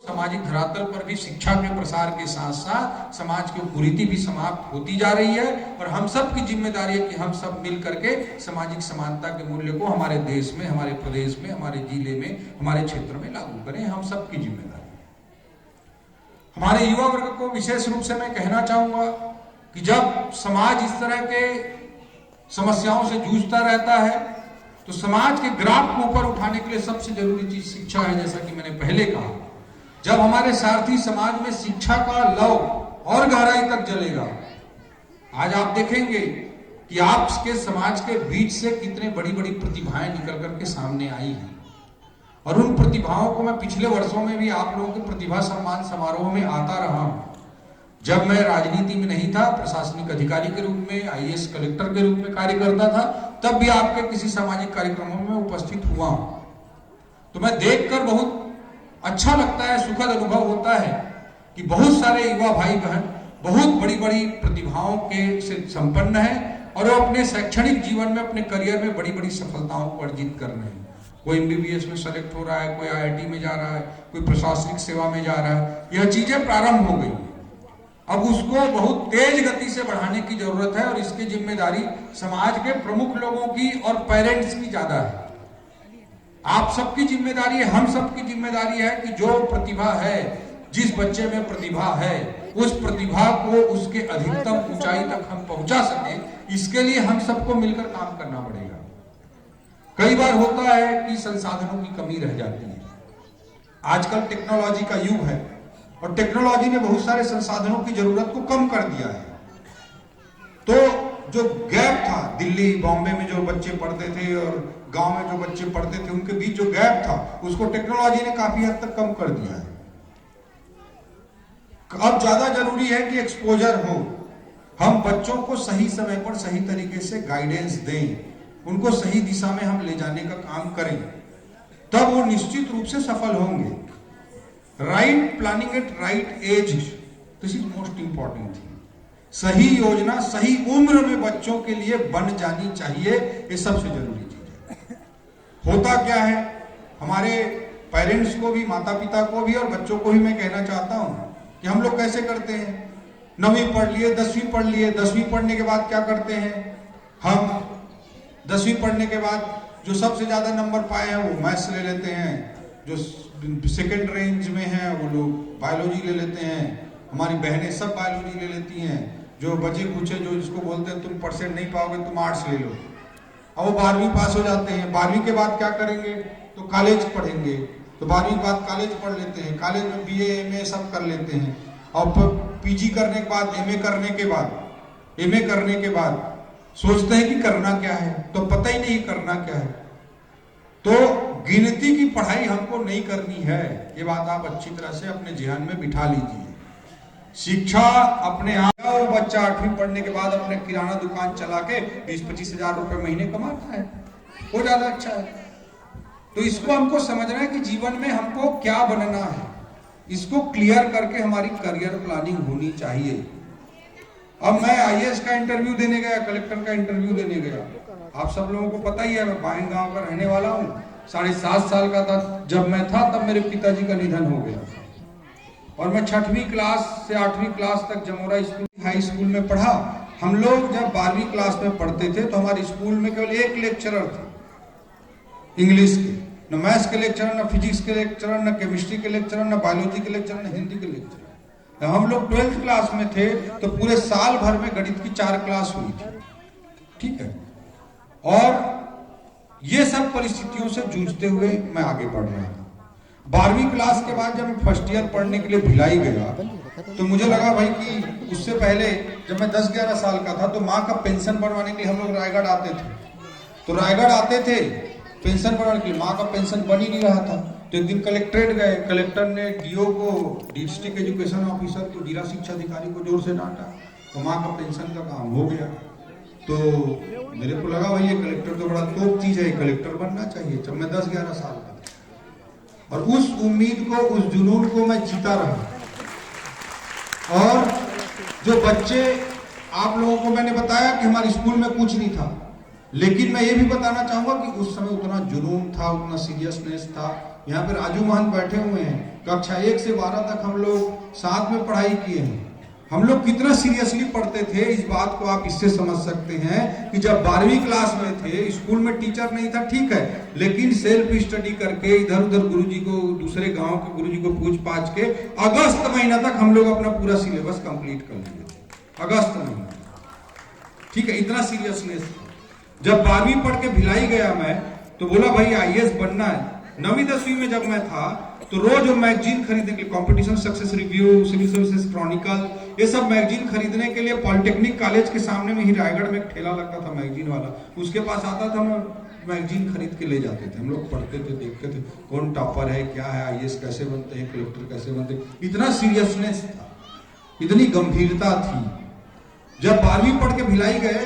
सामाजिक धरातल पर भी शिक्षा के प्रसार के साथ साथ समाज की कुरीति भी समाप्त होती जा रही है और हम सब की जिम्मेदारी है कि हम सब मिल करके सामाजिक समानता के मूल्य को हमारे देश में, हमारे प्रदेश में, हमारे जिले में, हमारे क्षेत्र में लागू करें। हम सब की जिम्मेदारी। हमारे युवा वर्ग को विशेष रूप से मैं कहना चाहूंगा कि जब समाज इस तरह के समस्याओं से जूझता रहता है तो समाज के ग्राफ को ऊपर उठाने के लिए सबसे जरूरी चीज शिक्षा है। जैसा कि मैंने पहले कहा, जब हमारे सारथी समाज में शिक्षा का लव और गहराई तक जलेगा, आज आप देखेंगे कि आपके समाज के बीच से कितने बड़ी बड़ी प्रतिभाएं निकल करके सामने आई हैं और उन प्रतिभाओं को मैं पिछले वर्षों में भी आप लोगों के प्रतिभा सम्मान समारोह में आता रहा हूं। जब मैं राजनीति में नहीं था, प्रशासनिक अधिकारी के रूप में, आईएएस कलेक्टर के रूप में कार्य करता था, तब भी आपके किसी सामाजिक कार्यक्रमों में उपस्थित हुआ हूं। तो मैं देखकर बहुत अच्छा लगता है, सुखद अनुभव होता है कि बहुत सारे युवा भाई बहन बहुत बड़ी बड़ी प्रतिभाओं के से संपन्न हैं और वो अपने शैक्षणिक जीवन में, अपने करियर में बड़ी बड़ी सफलताओं को अर्जित कर रहे हैं। कोई एमबीबीएस में सेलेक्ट हो रहा है, कोई आईआईटी में जा रहा है, कोई प्रशासनिक सेवा में जा रहा है। यह चीजें प्रारंभ हो गई, अब उसको बहुत तेज गति से बढ़ाने की जरूरत है और इसकी जिम्मेदारी समाज के प्रमुख लोगों की और पेरेंट्स की ज्यादा है। आप सबकी जिम्मेदारी है, हम सबकी जिम्मेदारी है कि जो प्रतिभा है, जिस बच्चे में प्रतिभा है, उस प्रतिभा को उसके अधिकतम ऊंचाई तक हम पहुंचा सके, इसके लिए हम सबको मिलकर काम करना पड़ेगा। कई बार होता है कि संसाधनों की कमी रह जाती है। आजकल टेक्नोलॉजी का युग है और टेक्नोलॉजी ने बहुत सारे संसाधनों की जरूरत को कम कर दिया है। तो जो गैप था, दिल्ली बॉम्बे में जो बच्चे पढ़ते थे और गांव में जो बच्चे पढ़ते थे, उनके बीच जो गैप था उसको टेक्नोलॉजी ने काफी हद तक कम कर दिया है। अब ज्यादा जरूरी है कि एक्सपोजर हो, हम बच्चों को सही समय पर सही तरीके से गाइडेंस दें, उनको सही दिशा में हम ले जाने का काम करें, तब वो निश्चित रूप से सफल होंगे। Right planning at right age, this is most important thing. सही योजना सही उम्र में बच्चों के लिए बन जानी चाहिए, ये सबसे जरूरी चीज है। होता क्या है, हमारे पेरेंट्स को भी, माता पिता को भी और बच्चों को भी मैं कहना चाहता हूं कि हम लोग कैसे करते हैं, 9वीं पढ़ लिए, 10वीं पढ़ लिए, 10वीं पढ़ने के बाद क्या करते हैं, हम 10वीं पढ़ने के बाद जो सबसे ज्यादा नंबर पाए हैं वो मैथ्स ले लेते हैं, जो सेकेंड रेंज में है वो लोग बायोलॉजी ले लेते हैं, हमारी बहनें सब बायोलॉजी ले लेती हैं, जो बचे कुछ है जो जिसको बोलते हैं तुम परसेंट नहीं पाओगे तुम आर्ट्स ले लो, और वो 12वीं पास हो जाते हैं। 12वीं के बाद क्या करेंगे, तो कॉलेज पढ़ेंगे, तो 12वीं के बाद कॉलेज पढ़ लेते हैं, कॉलेज में बीए एमए सब कर लेते हैं, और पीजी करने के बाद, एमए करने के बाद सोचते हैं कि करना क्या है, तो पता ही नहीं करना क्या है। तो गिनती की पढ़ाई हमको नहीं करनी है, ये बात आप अच्छी तरह से अपने ज़हन में बिठा लीजिए। शिक्षा अपने आप, और बच्चा 8वीं पढ़ने के बाद अपने किराना दुकान चला के 20-25 हजार रुपए महीने कमाता है, वो ज्यादा अच्छा है। तो इसको हमको समझना है कि जीवन में हमको क्या बनना है, इसको क्लियर करके हमारी करियर प्लानिंग होनी चाहिए। अब मैं आईएएस का इंटरव्यू देने गया, कलेक्टर का इंटरव्यू देने गया, आप सब लोगों को पता ही है मैं बाइन गांव का रहने वाला हूँ। 7.5 साल का था जब मैं था, तब मेरे पिताजी का निधन हो गया और मैं 6वीं क्लास से 8वीं क्लास तक जमोरा स्कूल हाई स्कूल में पढ़ा। हम लोग जब 12वीं क्लास में पढ़ते थे तो हमारे स्कूल में केवल एक लेक्चरर थे इंग्लिश के, न मैथ्स के लेक्चरर, न फिजिक्स के लेक्चरर, न केमिस्ट्री के लेक्चरर, न बायोलॉजी के लेक्चरर, न हिंदी के लेक्चरर। हम लोग 12th क्लास में थे तो पूरे साल भर में गणित की 4 क्लास हुई थी, ठीक है। और ये सब परिस्थितियों से जूझते हुए मैं आगे बढ़ रहा था। 12वीं क्लास के बाद जब मैं फर्स्ट ईयर पढ़ने के लिए भिलाई गया तो मुझे लगा भाई कि उससे पहले जब मैं 10-11 साल का था तो माँ का पेंशन बनवाने के लिए हम लोग रायगढ़ आते थे, तो रायगढ़ आते थे पेंशन बनवाने के लिए, माँ का पेंशन बन ही नहीं रहा था। तो एक दिन कलेक्ट्रेट गए, कलेक्टर ने डीओ को, डिस्ट्रिक्ट एजुकेशन ऑफिसर को, जिला शिक्षा अधिकारी को जोर से डांटा, तो माँ का पेंशन का काम हो गया। तो मेरे को लगा भाई ये कलेक्टर तो बड़ा तोप चीज है, कलेक्टर बनना चाहिए, जब मैं 10-11 साल का था। और उस उम्मीद को, उस जुनून को मैं जीता रहा। और जो बच्चे, आप लोगों को मैंने बताया कि हमारे स्कूल में कुछ नहीं था, लेकिन मैं ये भी बताना चाहूंगा कि उस समय उतना जुनून था, उतना सीरियसनेस था। यहाँ पे राजू महंत बैठे हुए हैं, कक्षा 1 से 12 तक हम लोग साथ में पढ़ाई किए हैं। हम लोग कितना सीरियसली पढ़ते थे, इस बात को आप इससे समझ सकते हैं कि जब 12वीं क्लास में थे, स्कूल में टीचर नहीं था, ठीक है, लेकिन सेल्फ स्टडी करके इधर उधर गुरुजी को, दूसरे गांव के गुरुजी को पूछ पाछ के अगस्त महीना तक हम लोग अपना पूरा सिलेबस कंप्लीट कर लिए थे। अगस्त महीना, ठीक है, इतना सीरियसनेस था। जब 12वीं पढ़ के भिलाई गया मैं, तो बोला भाई आईएएस बनना है। 9वीं 10वीं में जब मैं था तो रोज वो मैगजीन खरीदने के लिए, competition success review, civil services chronicle, ये सब मैगजीन खरीदने के लिए पॉलिटेक्निक कॉलेज के सामने में ही रायगढ़ में एक ठेला लगता था मैगजीन वाला, उसके पास आता था, मैं मैगजीन खरीद के ले जाते थे। हम लोग पढ़ते थे, देखते थे कौन टॉपर है, क्या है, आईएएस कैसे बनते हैं, कलेक्टर कैसे बनते हैं। इतना सीरियसनेस था, इतनी गंभीरता थी। जब 12वीं पढ़ के भिलाई गए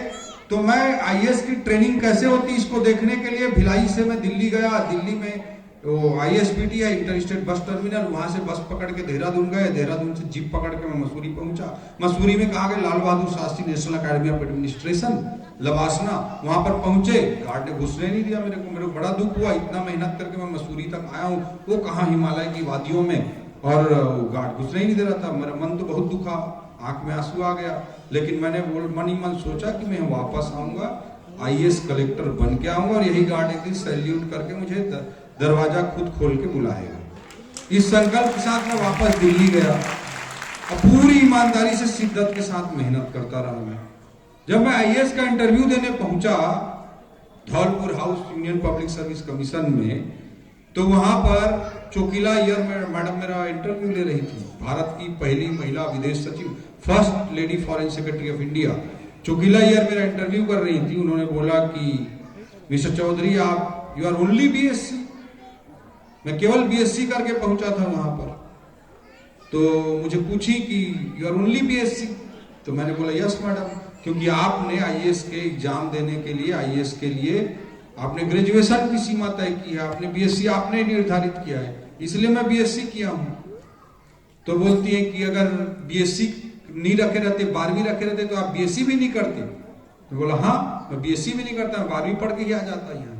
तो मैं आईएएस की ट्रेनिंग कैसे होती इसको देखने के लिए भिलाई से मैं दिल्ली गया। दिल्ली में वो आईएसबीटी है, इंटर स्टेट बस टर्मिनल, वहां से बस पकड़ के देहरादून गए, देहरादून से जीप पकड़ के मैं मसूरी पहुंचा। मसूरी में कहा गया Lal Bahadur Shastri national academy of administration लवासना, वहां पर पहुंचे, गार्ड ने घुसने नहीं दिया मेरे को बड़ा दुख हुआ। इतना मेहनत करके मैं मसूरी तक आया हूँ, वो कहाँ हिमालय की वादियों में, और गार्ड घुसने ही नहीं दे रहा था। मेरा मन तो बहुत दुखा, आंख में आंसू आ गया, लेकिन मैंने मन ही मन सोचा कि मैं वापस आऊंगा, आईएएस कलेक्टर बन के आऊंगा, और यही गार्ड एक दिन सैल्यूट करके मुझे दरवाजा खुद खोल के बुलाएगा। इस संकल्प के साथ मैं वापस दिल्ली गया और पूरी ईमानदारी से शिद्दत के साथ मेहनत करता रहा। मैं जब मैं आईएएस का इंटरव्यू देने पहुंचा Dholpur House Union Public Service Commission में, तो वहां पर चोकीला अय्यर मैडम मेरा इंटरव्यू ले रही थी, भारत की पहली महिला विदेश सचिव, first lady foreign secretary of India. Chokila Iyer मेरा इंटरव्यू कर रही थी। उन्होंने बोला कि मिस्टर चौधरी आप यू आर ओनली बीएससी। मैं केवल बीएससी करके पहुंचा था वहां पर। तो मुझे पूछी कि यू आर ओनली बीएससी, तो मैंने बोला यस मैडम, क्योंकि आपने आईएएस के एग्जाम देने के लिए, आईएएस के लिए आपने ग्रेजुएशन की सीमा तय की है, आपने बीएससी आपने निर्धारित किया है, इसलिए मैं बीएससी किया हूं। तो बोलती है कि अगर बीएससी नहीं रखे रहते, 12वीं रखे रहते तो आप बीएससी भी नहीं करते। तो बोला हाँ, मैं बीएससी भी नहीं करता, 12वीं पढ़ के ही आ जाता यहाँ।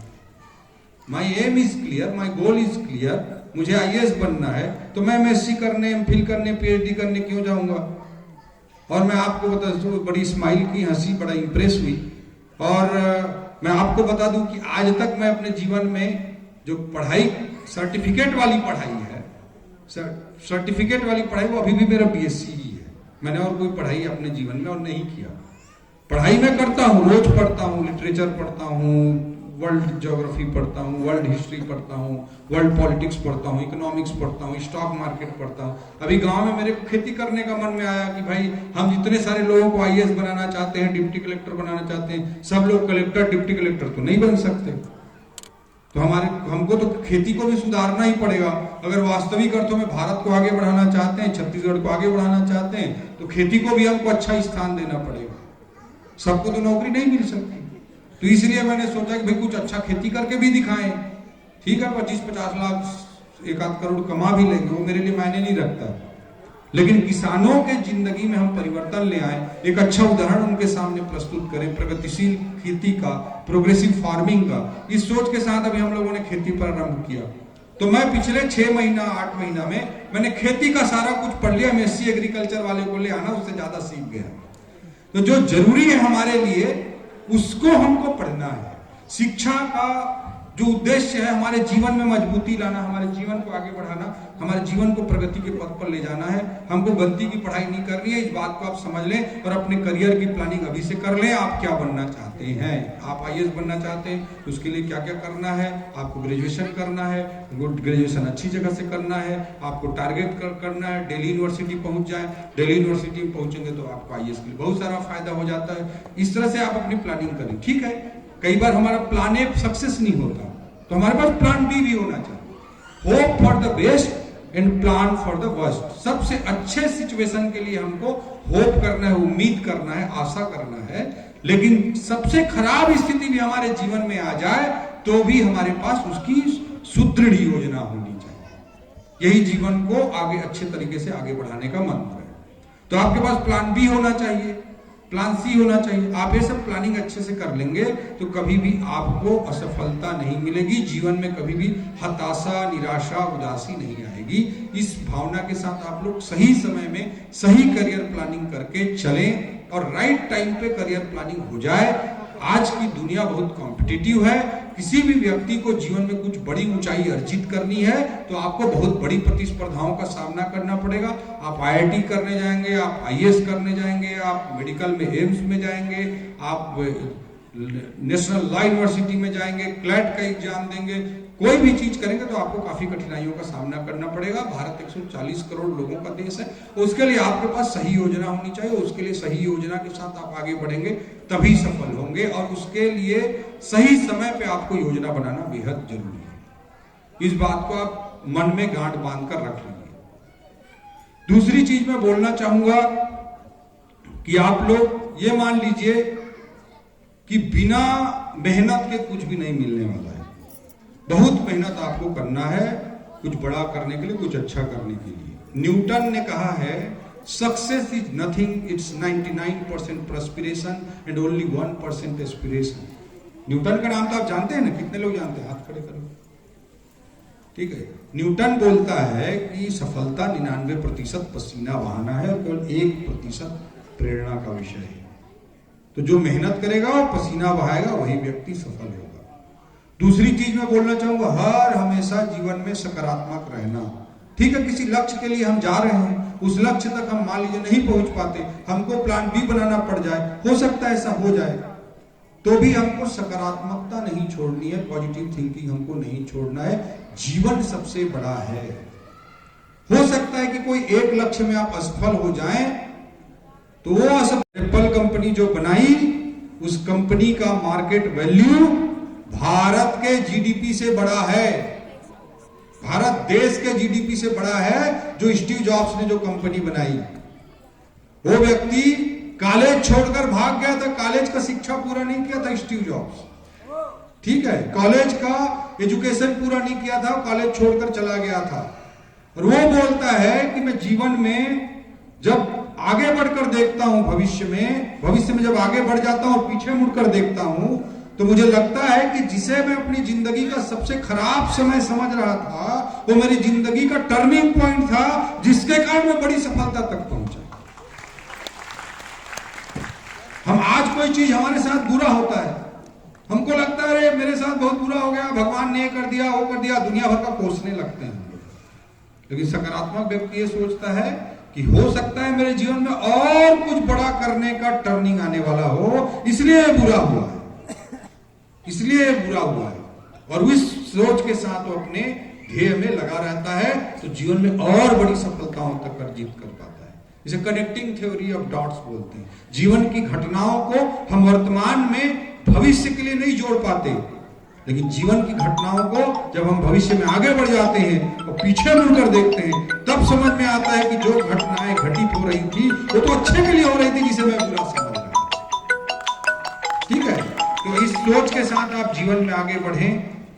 My aim is clear, my goal is clear, मुझे आईएएस बनना है, तो मैं एमएससी करने, एमफिल करने, पीएचडी करने क्यों जाऊंगा। और मैं आपको बता दूं, बड़ी स्माइल की, हंसी, बड़ा इंप्रेस हुई। और मैं आपको बता दूं कि आज तक मैं अपने जीवन में जो पढ़ाई, सर्टिफिकेट वाली पढ़ाई है, सर्टिफिकेट वाली पढ़ाई, वो अभी भी मेरा बीएससी ही है। मैंने और कोई पढ़ाई अपने जीवन में और नहीं किया। पढ़ाई मैं करता हूँ, रोज पढ़ता हूँ, लिटरेचर पढ़ता हूँ, वर्ल्ड ज्योग्राफी पढ़ता हूँ, वर्ल्ड हिस्ट्री पढ़ता हूँ, वर्ल्ड पॉलिटिक्स पढ़ता हूँ, इकोनॉमिक्स पढ़ता हूँ, स्टॉक मार्केट पढ़ता हूँ। अभी गांव में मेरे को खेती करने का मन में आया कि भाई हम जितने सारे लोगों को आईएएस बनाना चाहते हैं, डिप्टी कलेक्टर बनाना चाहते हैं, सब लोग कलेक्टर, डिप्टी कलेक्टर तो नहीं बन सकते। तो हमको तो खेती को भी सुधारना ही पड़ेगा। अगर वास्तविक अर्थों में भारत को आगे बढ़ाना चाहते हैं, छत्तीसगढ़ को आगे बढ़ाना चाहते हैं, तो खेती को भी हमको अच्छा स्थान देना पड़ेगा। सबको तो नौकरी नहीं मिल सकती, तो इसलिए मैंने सोचा कि भाई कुछ अच्छा खेती करके भी दिखाएं। ठीक है, 25-50 लाख, 1-8 करोड़ कमा भी लेंगे, वो मेरे लिए मायने नहीं रखता, लेकिन किसानों के जिंदगी में हम परिवर्तन ले आए, एक अच्छा उदाहरण उनके सामने प्रस्तुत करें, प्रगतिशील खेती का, प्रोग्रेसिव फार्मिंग का। इस सोच के साथ अभी हम लोगों ने खेती पर आरंभ किया। तो मैं पिछले 6 महीना 8 महीना में मैंने खेती का सारा कुछ पढ़ लिया। एमएससी एग्रीकल्चर वाले को ले आना, उससे ज्यादा सीख गया। तो जो जरूरी है हमारे लिए उसको हमको पढ़ना है। शिक्षा का जो उद्देश्य है हमारे जीवन में मजबूती लाना, हमारे जीवन को आगे बढ़ाना, हमारे जीवन को प्रगति के पथ पर ले जाना है। हमको गलती की पढ़ाई नहीं करनी है, इस बात को आप समझ लें और अपने करियर की प्लानिंग अभी से कर लें। आप क्या बनना चाहते हैं, आप आईएएस बनना चाहते हैं, उसके लिए क्या क्या करना है। आपको ग्रेजुएशन करना है, ग्रेजुएशन अच्छी जगह से करना है, आपको टारगेट करना है, दिल्ली यूनिवर्सिटी पहुंच जाए। दिल्ली यूनिवर्सिटी में पहुंचेंगे तो आपको आईएएस के लिए बहुत सारा फायदा हो जाता है। इस तरह से आप अपनी प्लानिंग करें। ठीक है, कई बार हमारा प्लान ए सक्सेस नहीं होता, तो हमारे पास प्लान बी भी होना चाहिए। Hope for the best and plan for the worst. सबसे अच्छे सिचुएशन के लिए हमको होप करना है, उम्मीद करना है, आशा करना है, लेकिन सबसे खराब स्थिति भी हमारे जीवन में आ जाए तो भी हमारे पास उसकी सुदृढ़ योजना होनी चाहिए। यही जीवन को आगे अच्छे तरीके से आगे बढ़ाने का मंत्र है। तो आपके पास प्लान बी होना चाहिए। प्लान सी होना चाहिए। आप ये सब प्लानिंग अच्छे से कर लेंगे तो कभी भी आपको असफलता नहीं मिलेगी, जीवन में कभी भी हताशा, निराशा, उदासी नहीं आएगी। इस भावना के साथ आप लोग सही समय में सही करियर प्लानिंग करके चलें और राइट टाइम पे करियर प्लानिंग हो जाए। आज की दुनिया बहुत कॉम्पिटिटिव है, किसी भी व्यक्ति को जीवन में कुछ बड़ी ऊंचाई अर्जित करनी है तो आपको बहुत बड़ी प्रतिस्पर्धाओं का सामना करना पड़ेगा। आप IIT करने जाएंगे, आप IAS करने जाएंगे, आप मेडिकल में एम्स में जाएंगे, आप नेशनल लॉ यूनिवर्सिटी में जाएंगे, क्लैट का एग्जाम देंगे, कोई भी चीज करेंगे तो आपको काफी कठिनाइयों का सामना करना पड़ेगा। भारत 140 करोड़ लोगों का देश है, उसके लिए आपके पास सही योजना होनी चाहिए, उसके लिए सही योजना के साथ आप आगे बढ़ेंगे तभी सफल होंगे और उसके लिए सही समय पे आपको योजना बनाना बेहद जरूरी है। इस बात को आप मन में गांठ बांधकर रख लीजिए। दूसरी चीज मैं बोलना चाहूंगा कि आप लोग ये मान लीजिए कि बिना मेहनत के कुछ भी नहीं मिलने वाला है। बहुत मेहनत आपको करना है कुछ बड़ा करने के लिए, कुछ अच्छा करने के लिए। न्यूटन ने कहा है success is nothing, it's 99% perspiration and only 1% aspiration. Newton का नाम तो आप जानते हैं ना, कितने लोग जानते हैं? हाथ खड़े करो। ठीक है, न्यूटन बोलता है कि सफलता 99% पसीना बहाना है और केवल 1% प्रेरणा का विषय है। तो जो मेहनत करेगा और पसीना बहाएगा वही व्यक्ति सफल होगा। दूसरी चीज मैं बोलना चाहूंगा, हर हमेशा जीवन में सकारात्मक रहना। ठीक है, किसी लक्ष्य के लिए हम जा रहे हैं, उस लक्ष्य तक हम मान लीजिए नहीं पहुंच पाते, हमको प्लान बी बनाना पड़ जाए, हो सकता है ऐसा हो जाए, तो भी हमको सकारात्मकता नहीं छोड़नी है, पॉजिटिव थिंकिंग हमको नहीं छोड़ना है। जीवन सबसे बड़ा है। हो सकता है कि कोई एक लक्ष्य में आप असफल हो जाएं तो वो एप्पल कंपनी जो बनाई उस कंपनी का मार्केट वैल्यू भारत के जीडीपी से बड़ा है। भारत देश के जीडीपी से बड़ा है। जो स्टीव जॉब्स ने जो कंपनी बनाई, वो व्यक्ति कॉलेज छोड़कर भाग गया था, कॉलेज का शिक्षा पूरा नहीं किया था स्टीव जॉब्स। ठीक है, कॉलेज का एजुकेशन पूरा नहीं किया था, कॉलेज छोड़कर चला गया था। और वो बोलता है कि मैं जीवन में जब आगे बढ़कर देखता हूं, भविष्य में जब आगे बढ़ जाता हूं और पीछे मुड़कर देखता हूं तो मुझे लगता है कि जिसे मैं अपनी जिंदगी का सबसे खराब समय समझ रहा था वो मेरी जिंदगी का टर्निंग पॉइंट था, जिसके कारण मैं बड़ी सफलता तक पहुंचा। हम आज कोई चीज हमारे साथ बुरा होता है, हमको लगता है अरे मेरे साथ बहुत बुरा हो गया, भगवान ने ये कर दिया, वो कर दिया, दुनिया भर का कोसने लगते हैं। लेकिन सकारात्मक व्यक्ति ये सोचता है कि हो सकता है मेरे जीवन में और कुछ बड़ा करने का टर्निंग आने वाला हो, इसलिए बुरा हुआ है, इसलिए बुरा हुआ है। और इस सोच के साथ वो अपने ध्येय में लगा रहता है तो जीवन में और बड़ी सफलताओं तक अर्जित कर पाता है। इसे कनेक्टिंग थ्योरी ऑफ डॉट्स बोलते हैं। जीवन की घटनाओं को हम वर्तमान में भविष्य के लिए नहीं जोड़ पाते, लेकिन जीवन की घटनाओं को जब हम भविष्य में आगे बढ़ जाते हैं और पीछे मुड़कर देखते हैं तब समझ में आता है कि जो घटनाएं घटित हो रही थी वो तो अच्छे के लिए हो रही थी, जिसे मैं बुरा समझ रहा हूं। ठीक है, तो इस सोच के साथ आप जीवन में आगे बढ़ें,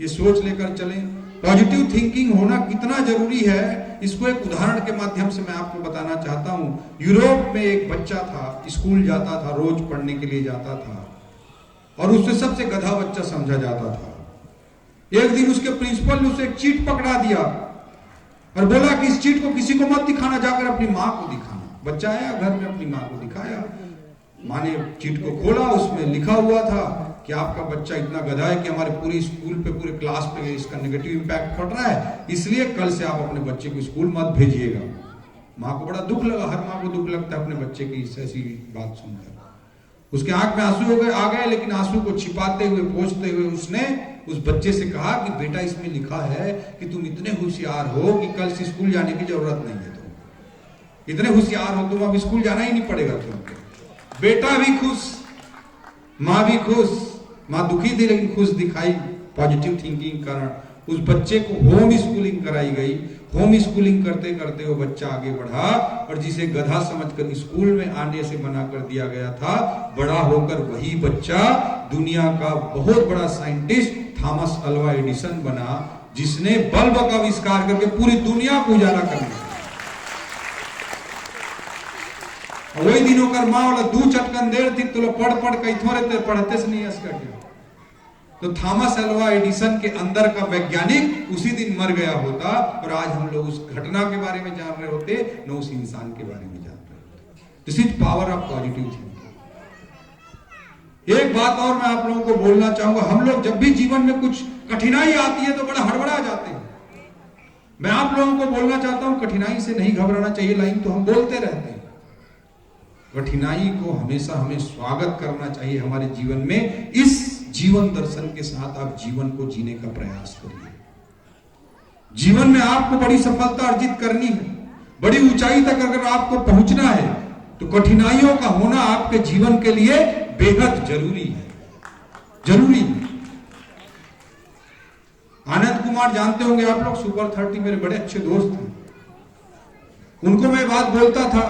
ये सोच लेकर चलें। पॉजिटिव थिंकिंग होना कितना जरूरी है, इसको एक उदाहरण के माध्यम से मैं आपको बताना चाहता हूं। यूरोप में एक बच्चा था, स्कूल जाता था, रोज पढ़ने के लिए जाता था और उससे सबसे गधा बच्चा समझा जाता था। एक दिन उसके प्रिंसिपल ने उसे एक चीट पकड़ा दिया और बोला कि इस चीट को किसी को मत दिखाना, जाकर अपनी माँ को दिखाना। बच्चा आया, घर में अपनी माँ को दिखाया। माँ ने चीट को खोला, उसमें लिखा हुआ था कि आपका बच्चा इतना गधा है कि हमारे पूरे स्कूल पे, पूरे क्लास पे इसका नेगेटिव इंपैक्ट पड़ रहा है, इसलिए कल से आप अपने बच्चे को स्कूल मत भेजिएगा। माँ को बड़ा दुख लगा, हर माँ को दुख लगता है अपने बच्चे की ऐसी बात सुनकर। उसके आंख में आंसू आ गए, लेकिन आंसू को छिपाते हुए, पोंछते हुए उसने उस बच्चे से कहा कि बेटा इसमें लिखा है कि तुम इतने होशियार हो कि कल से स्कूल जाने की जरूरत नहीं है, तुम इतने होशियार हो, तुम अब स्कूल जाना ही नहीं पड़ेगा तुमको। बेटा भी खुश, माँ भी खुश। माँ दुखी थी लेकिन खुश दिखाई पॉजिटिव थिंकिंग कारण। उस बच्चे को होम स्कूलिंग कराई गई। होम स्कूलिंग करते करते वो बच्चा आगे बढ़ा और जिसे गधा समझकर स्कूल में आने से मना कर दिया गया था, बड़ा होकर वही बच्चा दुनिया का बहुत बड़ा साइंटिस्ट थॉमस अल्वा एडिसन बना, जिसने बल्ब का आविष्कार करके पूरी दुनिया को उजाला कर दिया। वही दिनों कर माँ वाला 2 चटकन देर थी तो पढ़ पढ़ कई थोड़े ते पढ़ते से नहीं इसका क्या। तो थॉमस अल्वा एडिसन के अंदर का वैज्ञानिक उसी दिन मर गया होता और आज हम लोग उस घटना के बारे में जान रहे होते, न उस इंसान के बारे में जान रहे होते। This is power of positive thinking. एक बात और मैं आप लोगों को बोलना चाहूंगा, हम लोग जब भी जीवन में कुछ कठिनाई आती है तो बड़ा हड़बड़ा जाते हैं। मैं आप लोगों को बोलना चाहता हूं कठिनाई से नहीं घबराना चाहिए, लाइन तो हम बोलते रहते हैं। कठिनाई को हमेशा हमें स्वागत करना चाहिए हमारे जीवन में। इस जीवन दर्शन के साथ आप जीवन को जीने का प्रयास करिए। जीवन में आपको बड़ी सफलता अर्जित करनी है, बड़ी ऊंचाई तक अगर आपको पहुंचना है तो कठिनाइयों का होना आपके जीवन के लिए बेहद जरूरी है, जरूरी है। आनंद कुमार जानते होंगे आप लोग, सुपर 30 मेरे बड़े अच्छे दोस्त हैं। उनको मैं बात बोलता था,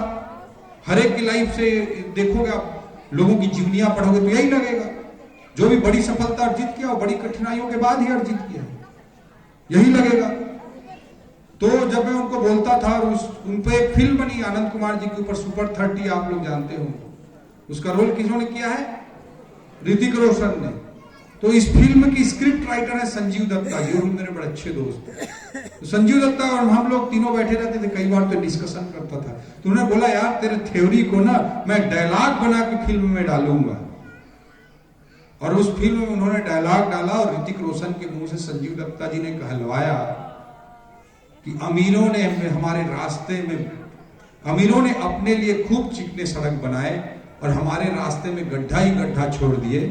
हर एक की लाइफ से देखोगे आप, लोगों की जीवनियां पढ़ोगे तो यही लगेगा, जो भी बड़ी सफलता अर्जित किया वो बड़ी कठिनाइयों के बाद ही अर्जित किया, यही लगेगा। तो जब मैं उनको बोलता था, उन पे एक फिल्म बनी आनंद कुमार जी के ऊपर, सुपर 30, आप लोग जानते हो। उसका रोल किसने किया है? ऋतिक रोशन ने। तो इस फिल्म की स्क्रिप्ट राइटर है संजीव दत्ता जी, वो मेरे बड़े अच्छे दोस्त हैं। तो संजीव दत्ता और हम लोग तीनों बैठे रहते थे, कई बार तो डिस्कशन करता था। तो उन्होंने बोला यार तेरे थ्योरी को ना मैं डायलॉग बना के फिल्म में डालूंगा। और उस फिल्म में उन्होंने डायलॉग डाला और ऋतिक रोशन के मुंह से संजीव दत्ता जी ने कहलवाया कि अमीरों ने हमारे रास्ते में, अमीरों ने अपने लिए खूब चिकने सड़क बनाए और हमारे रास्ते में गड्ढा ही गड्ढा छोड़ दिए।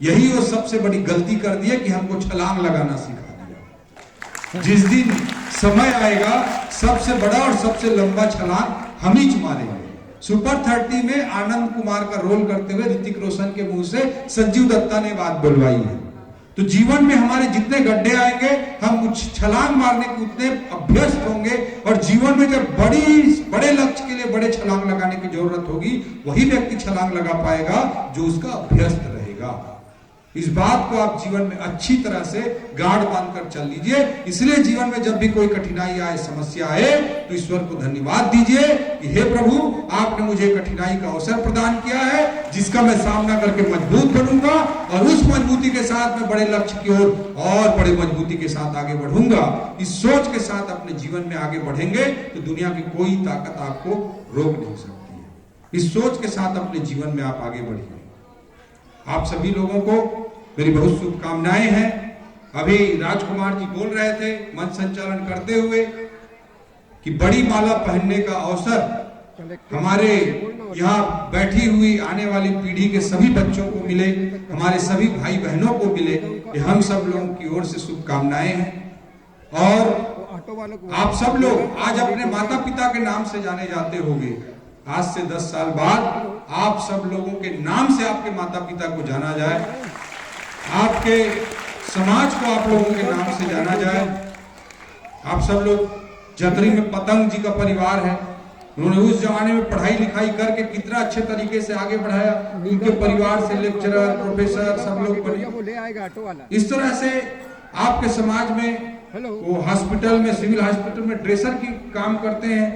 यही वो सबसे बड़ी गलती कर दी है कि हमको छलांग लगाना सिखा दिया। जिस दिन समय आएगा सबसे बड़ा और सबसे लंबा छलांग हम ही मारेंगे। सुपर 30 में आनंद कुमार का रोल करते हुए ऋतिक रोशन के मुंह से संजीव दत्ता ने बात बुलवाई है। तो जीवन में हमारे जितने गड्ढे आएंगे हम छलांग मारने के उतने अभ्यस्त होंगे, और जीवन में जब बड़े लक्ष्य के लिए बड़े छलांग लगाने की जरूरत होगी, वही व्यक्ति छलांग लगा पाएगा जो उसका अभ्यस्त रहेगा। इस बात को आप जीवन में अच्छी तरह से गाढ़ बांधकर चल लीजिए। इसलिए जीवन में जब भी कोई कठिनाई आए, समस्या आए, तो ईश्वर को धन्यवाद दीजिए कि हे प्रभु, आपने मुझे कठिनाई का अवसर प्रदान किया है जिसका मैं सामना करके मजबूत बनूंगा, और उस मजबूती के साथ मैं बड़े लक्ष्य की ओर और बड़े मजबूती के साथ आगे बढ़ूंगा। इस सोच के साथ अपने जीवन में आगे बढ़ेंगे तो दुनिया की कोई ताकत आपको रोक नहीं सकती है। इस सोच के साथ अपने जीवन में आप आगे बढ़िए। आप सभी लोगों को मेरी बहुत शुभकामनाएं हैं। अभी राजकुमार जी बोल रहे थे मंच संचालन करते हुए कि बड़ी माला पहनने का अवसर हमारे यहाँ बैठी हुई आने वाली पीढ़ी के सभी बच्चों को मिले, हमारे सभी भाई बहनों को मिले, ये हम सब लोगों की ओर से शुभकामनाएं हैं। और आप सब लोग आज अपने माता पिता के नाम से जाने जाते होंगे। आज से 10 साल बाद आप सब लोगों के नाम से आपके माता पिता को जाना जाए, आपके समाज को आप लोगों के नाम से जाना जाए। आप सब लोग जतरी में पतंग जी का परिवार है, उन्होंने उस जमाने में पढ़ाई लिखाई करके कितना अच्छे तरीके से आगे बढ़ाया। उनके परिवार से लेक्चरर, प्रोफेसर सब लोग बने। इस तरह से आपके समाज में वो हॉस्पिटल में, सिविल हॉस्पिटल में ड्रेसर की काम करते हैं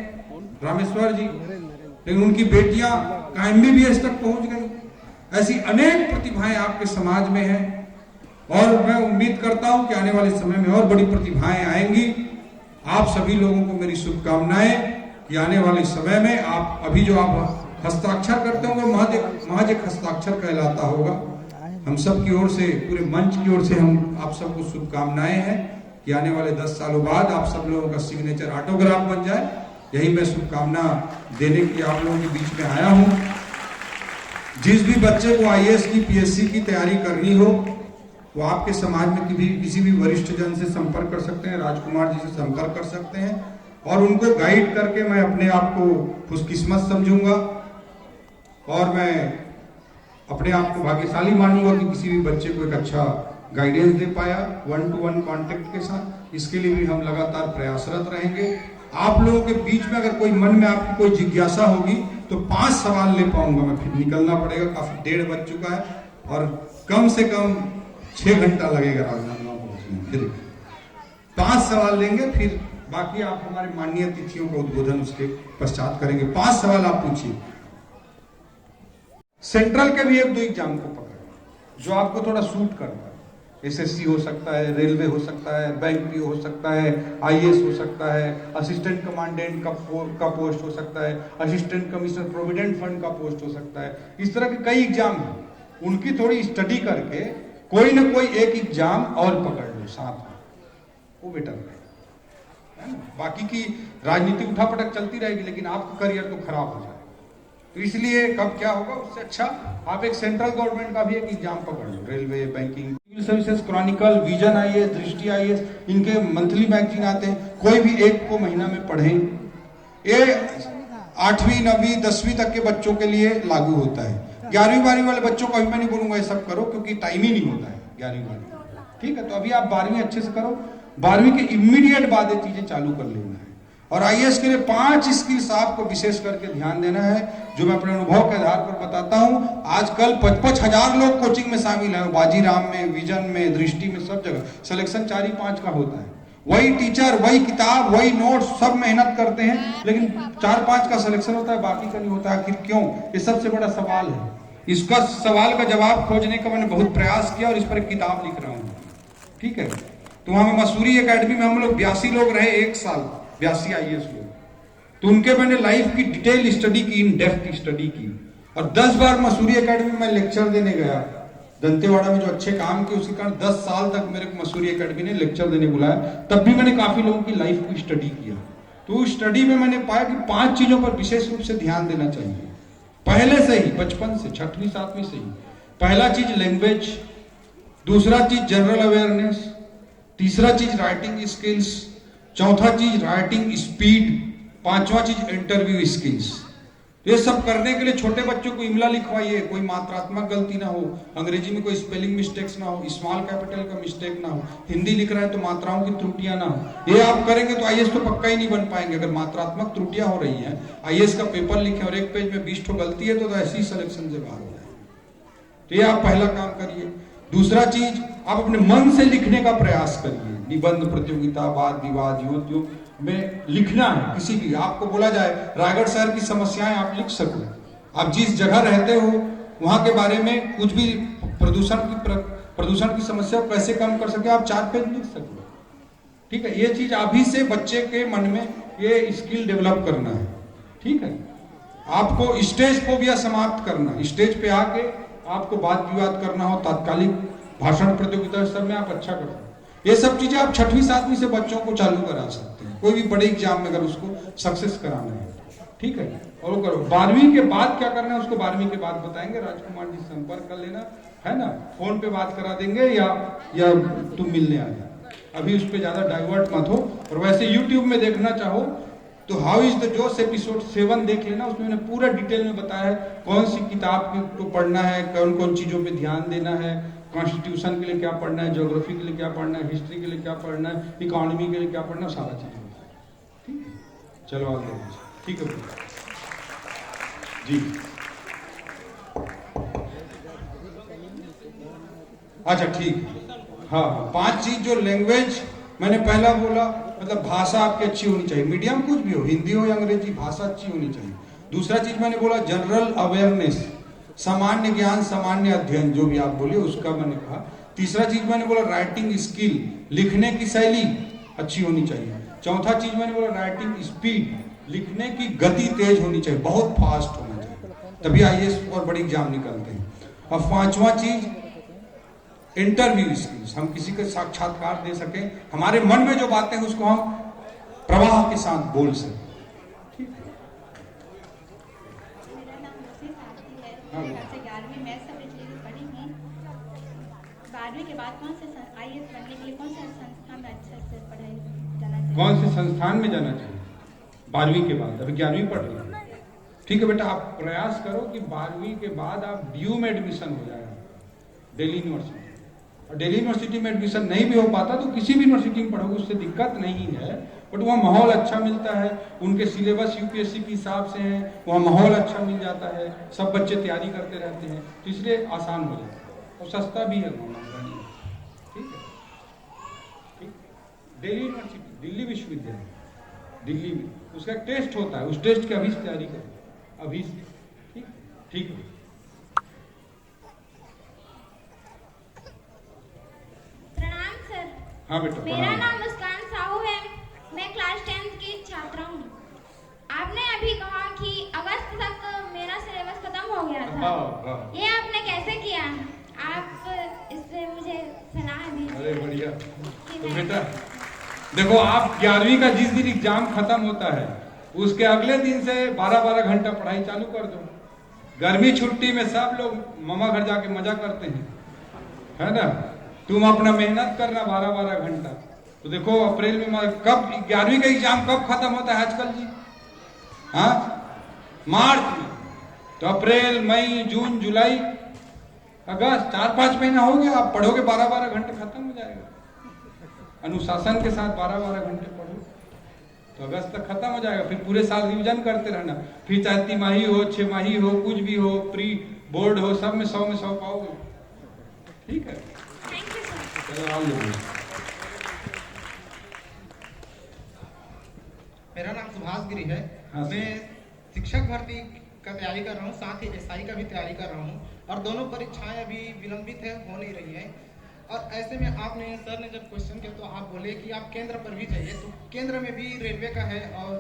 रामेश्वर जी, लेकिन उनकी बेटियां MBBS तक पहुंच गई। ऐसी अनेक प्रतिभाएं आपके समाज में हैं, और मैं उम्मीद करता हूं कि आने वाले समय में और बड़ी प्रतिभाएं आएंगी। आप सभी लोगों को मेरी शुभकामनाएं कि आने वाले समय में आप अभी जो आप हस्ताक्षर करते होंगे महज एक हस्ताक्षर कहलाता होगा। हम सब की ओर से, पूरे मंच की ओर से हम आप सबको शुभकामनाएं हैं कि आने वाले 10 सालों बाद आप सब लोगों का सिग्नेचर ऑटोग्राफ बन जाए। यही मैं शुभकामना देने के लिए आप लोगों के बीच में आया हूं। जिस भी बच्चे को IAS की, PSC की तैयारी करनी हो, वो आपके समाज में किसी भी वरिष्ठ जन से संपर्क कर सकते हैं, राजकुमार जी से संपर्क कर सकते हैं, और उनको गाइड करके मैं अपने आप को खुशकिस्मत समझूंगा, और मैं अपने आप को भाग्यशाली मानूंगा कि किसी भी बच्चे को एक अच्छा गाइडेंस दे पाया 1-to-1 कांटेक्ट के साथ। इसके लिए भी हम लगातार प्रयासरत रहेंगे। आप लोगों के बीच में अगर कोई मन में आपकी कोई जिज्ञासा होगी तो 5 सवाल ले पाऊंगा मैं, फिर निकलना पड़ेगा, काफी देर बज चुका है, और कम से कम 6 घंटा लगेगा राजनांदगांव पहुंचने। फिर 5 सवाल लेंगे, फिर बाकी आप हमारे माननीय अतिथियों का उद्बोधन उसके पश्चात करेंगे। 5 सवाल आप पूछिए। सेंट्रल के भी एक दो एग्जाम को पकड़ना जो आपको थोड़ा सूट करता है। एसएससी हो सकता है, रेलवे हो सकता है, बैंक भी हो सकता है, आईएएस हो सकता है, असिस्टेंट कमांडेंट का पोस्ट हो सकता है, असिस्टेंट कमिश्नर प्रोविडेंट फंड का पोस्ट हो सकता है। इस तरह के कई एग्जाम हैं, उनकी थोड़ी स्टडी करके कोई ना कोई एक एग्जाम और पकड़ लो साथ में, वो बेटर है ना। बाकी की राजनीति उठापटक चलती रहेगी, लेकिन आपका करियर तो खराब हो जाए। तो इसलिए कब क्या होगा, उससे अच्छा आप एक सेंट्रल गवर्नमेंट का भी एक एग्जाम पकड़ लो, railway, banking, civil services, chronicle, vision IAS, Drishti IAS, इनके मंथली मैगजीन आते हैं, कोई भी एक को महीना में पढ़ें। ये 8वीं 9वीं 10वीं तक के बच्चों के लिए लागू होता है। 11वीं 12वीं वाले बच्चों को अभी मैं नहीं बोलूंगा ये सब करो, क्योंकि टाइम ही नहीं होता है 11वीं 12वीं। ठीक है, तो अभी आप 12वीं अच्छे से करो, 12वीं के इमीडिएट बाद ये चीजें चालू कर लेना है। और आईएएस के लिए 5 स्किल्स आपको विशेष करके ध्यान देना है, जो मैं अपने अनुभव के आधार पर बताता हूं। आजकल 55 हजार लोग कोचिंग में शामिल हैं, बाजीराम में, विजन में, दृष्टि में, सब जगह सिलेक्शन 4-5 का होता है। वही टीचर, वही किताब, वही नोट्स, सब मेहनत करते हैं, लेकिन 4-5 का सिलेक्शन होता है, बाकी का नहीं होता। आखिर क्यों? ये सबसे बड़ा सवाल है। इसका सवाल का जवाब खोजने का मैंने बहुत प्रयास किया और इस पर एक किताब लिख रहा हूँ। ठीक है, तो वहां मसूरी एकेडमी में हम लोग 82 लोग रहे, 1 साल 82 आईएएस लोग। तो उनके मैंने लाइफ की डिटेल स्टडी की, इन डेप्थ स्टडी की, और 10 बार मसूरी एकेडमी में लेक्चर देने गया। दंतेवाड़ा में जो अच्छे काम किए उसके कारण 10 साल तक मेरे को मसूरी एकेडमी ने लेक्चर देने बुलाया। तब भी मैंने काफी लोगों की लाइफ को स्टडी किया। तो उस स्टडी में मैंने पाया कि 5 चीजों पर विशेष रूप से ध्यान देना चाहिए पहले से ही, बचपन से, 6वीं 7वीं से ही। पहला चीज लैंग्वेज, दूसरा चीज जनरल अवेयरनेस, तीसरा चीज राइटिंग स्किल्स, चौथा चीज राइटिंग स्पीड, 5वां चीज इंटरव्यू स्किल्स। ये सब करने के लिए छोटे बच्चों को इमला लिखवाइए, कोई मात्रात्मक गलती ना हो, अंग्रेजी में कोई स्पेलिंग मिस्टेक्स ना हो, स्मॉल कैपिटल का मिस्टेक ना हो, हिंदी लिख रहा है तो मात्राओं की त्रुटियां ना हो। ये आप करेंगे तो आईएएस तो पक्का ही नहीं बन पाएंगे। अगर मात्रात्मक त्रुटियां हो रही हैं, आईएएस का पेपर लिखे और एक पेज में 20 ठो गलती है, तो ऐसी सिलेक्शन से बाहर हो जाए। तो ये आप पहला काम करिए। दूसरा चीज, आप अपने मन से लिखने का प्रयास करिए। निबंध प्रतियोगिता, वाद विवाद, युवतियों में लिखना है। किसी भी आपको बोला जाए रायगढ़ शहर की समस्याएं आप लिख सको, आप जिस जगह रहते हो वहां के बारे में कुछ भी, प्रदूषण की समस्या को कैसे कम कर सके, आप 4 पेज लिख सको। ठीक है, ये चीज अभी से बच्चे के मन में ये स्किल डेवलप करना है। ठीक है, आपको स्टेज फोबिया समाप्त करना, स्टेज पे आके आपको वाद विवाद करना हो, तात्कालिक भाषण प्रतियोगिता सब में आप अच्छा कर सकते। ये सब चीजें आप 6वीं 7वीं से बच्चों को चालू करा सकते हैं, कोई भी बड़े एग्जाम में अगर उसको सक्सेस कराना है। ठीक है, और वो करो। 12वीं के बाद क्या करना है उसको 12वीं के बाद बताएंगे। राजकुमार जी संपर्क कर लेना, है ना, फोन पे बात करा देंगे या तुम मिलने आ जाए। अभी उस पर ज्यादा डाइवर्ट मत हो। और वैसे यूट्यूब में देखना चाहो तो हाउ इज द जोश एपिसोड 7 देख लेना, उसमें मैंने पूरा डिटेल में बताया है कौन सी किताब को पढ़ना है, कौन कौन चीजों पे ध्यान देना है, कॉन्स्टिट्यूशन के लिए क्या पढ़ना है, ज्योग्राफी के लिए क्या पढ़ना है, हिस्ट्री के लिए क्या पढ़ना है, इकोनॉमी के लिए क्या पढ़ना है, सारा चीज। ठीक है, चलो आगे। ठीक है जी, अच्छा ठीक। हाँ, 5 चीज जो लैंग्वेज मैंने पहला बोला, मतलब भाषा आपकी अच्छी होनी चाहिए, मीडियम कुछ भी हो, हिंदी हो या अंग्रेजी, भाषा अच्छी होनी चाहिए। दूसरा चीज मैंने बोला जनरल अवेयरनेस, सामान्य ज्ञान, सामान्य अध्ययन, जो भी आप बोले उसका मैंने कहा। तीसरा चीज मैंने बोला राइटिंग स्किल, लिखने की शैली अच्छी होनी चाहिए। चौथा चीज मैंने बोला राइटिंग स्पीड, लिखने की गति तेज होनी चाहिए, बहुत फास्ट होना चाहिए, तभी आईएएस और बड़ी एग्जाम निकलते हैं। और 5वां चीज इंटरव्यू स्किल्स, हम किसी के साक्षात्कार दे सके, हमारे मन में जो बातें हैं उसको हम प्रवाह के साथ बोल सकें। ठीक है, मेरा नाम रोशी साथी है, मैं घर से 11वीं मैथ सब्जेक्ट लेकर पढ़ी हूँ। 12वीं के बाद कौन से आईएएस बनने के लिए कौन से संस्थान में अच्छे से पढ़ाई जाना चाहिए? कौन से संस्थान में जाना चाहिए? 12वीं के बाद, अभी 11वीं पढ़ रही है। ठीक है बेटा, आप प्रयास करो कि 12वीं के बाद आप डीयू में एडमिशन हो जाए दिल्ली यूनिवर्सिटी। और दिल्ली यूनिवर्सिटी में एडमिशन नहीं भी हो पाता तो किसी भी यूनिवर्सिटी में पढ़ोगे, उससे दिक्कत नहीं है, बट वहाँ माहौल अच्छा मिलता है, उनके सिलेबस यूपीएससी के हिसाब से हैं, वहाँ माहौल अच्छा मिल जाता है, सब बच्चे तैयारी करते रहते हैं, तो इसलिए आसान हो जाता है और सस्ता भी है वहाँ। ठीक है, ठीक, दिल्ली यूनिवर्सिटी, दिल्ली विश्वविद्यालय, दिल्ली में उसका टेस्ट होता है, उस टेस्ट की अभी से तैयारी करो, अभी से। ठीक, ठीक है। हाँ बेटा मेरा प्रणाम। नाम मुस्कान साहू है। मैं क्लास 10th की छात्रा हूँ। आपने अभी कहा कि अगस्त तक मेरा सिलेबस खत्म हो गया था। हाँ। ये आपने कैसे किया? आप इससे मुझे सलाह दीजिए। अरे बढ़िया। कि तो मैं- बेटा देखो, आप 11वीं का जिस दिन एग्जाम खत्म होता है उसके अगले दिन से 12-12 घंटा पढ़ाई चालू कर दो। गर्मी छुट्टी में सब लोग मामा घर जाके मजा करते हैं, है ना। तुम अपना मेहनत करना 12-12 घंटा। तो देखो अप्रैल में कब 11वीं का एग्जाम कब खत्म होता है आजकल जी? हाँ, मार्च में। तो अप्रैल, मई, जून, जुलाई, अगस्त, 4-5 महीना हो गया। आप पढ़ोगे 12-12 घंटे, खत्म हो जाएगा। अनुशासन के साथ 12-12 घंटे पढ़ो तो अगस्त तक खत्म हो जाएगा। फिर पूरे साल रिवीजन करते रहना। फिर चाहे तिमाही हो, 6 माही हो, कुछ भी हो, प्री बोर्ड हो, सब में 100 में 100 पाओगे। ठीक है, थैंक यू सर। चलो आओ लोग। मेरा नाम सुभाष गिरी है। हाँ, मैं शिक्षक भर्ती का तैयारी कर रहा हूँ, साथ ही एसआई का भी तैयारी कर रहा हूँ और दोनों परीक्षाएं अभी विलंबित है, हो नहीं रही है। और ऐसे में आपने सर ने जब क्वेश्चन किया तो आप बोले कि आप केंद्र पर भी जाइए। तो केंद्र में भी रेलवे का है और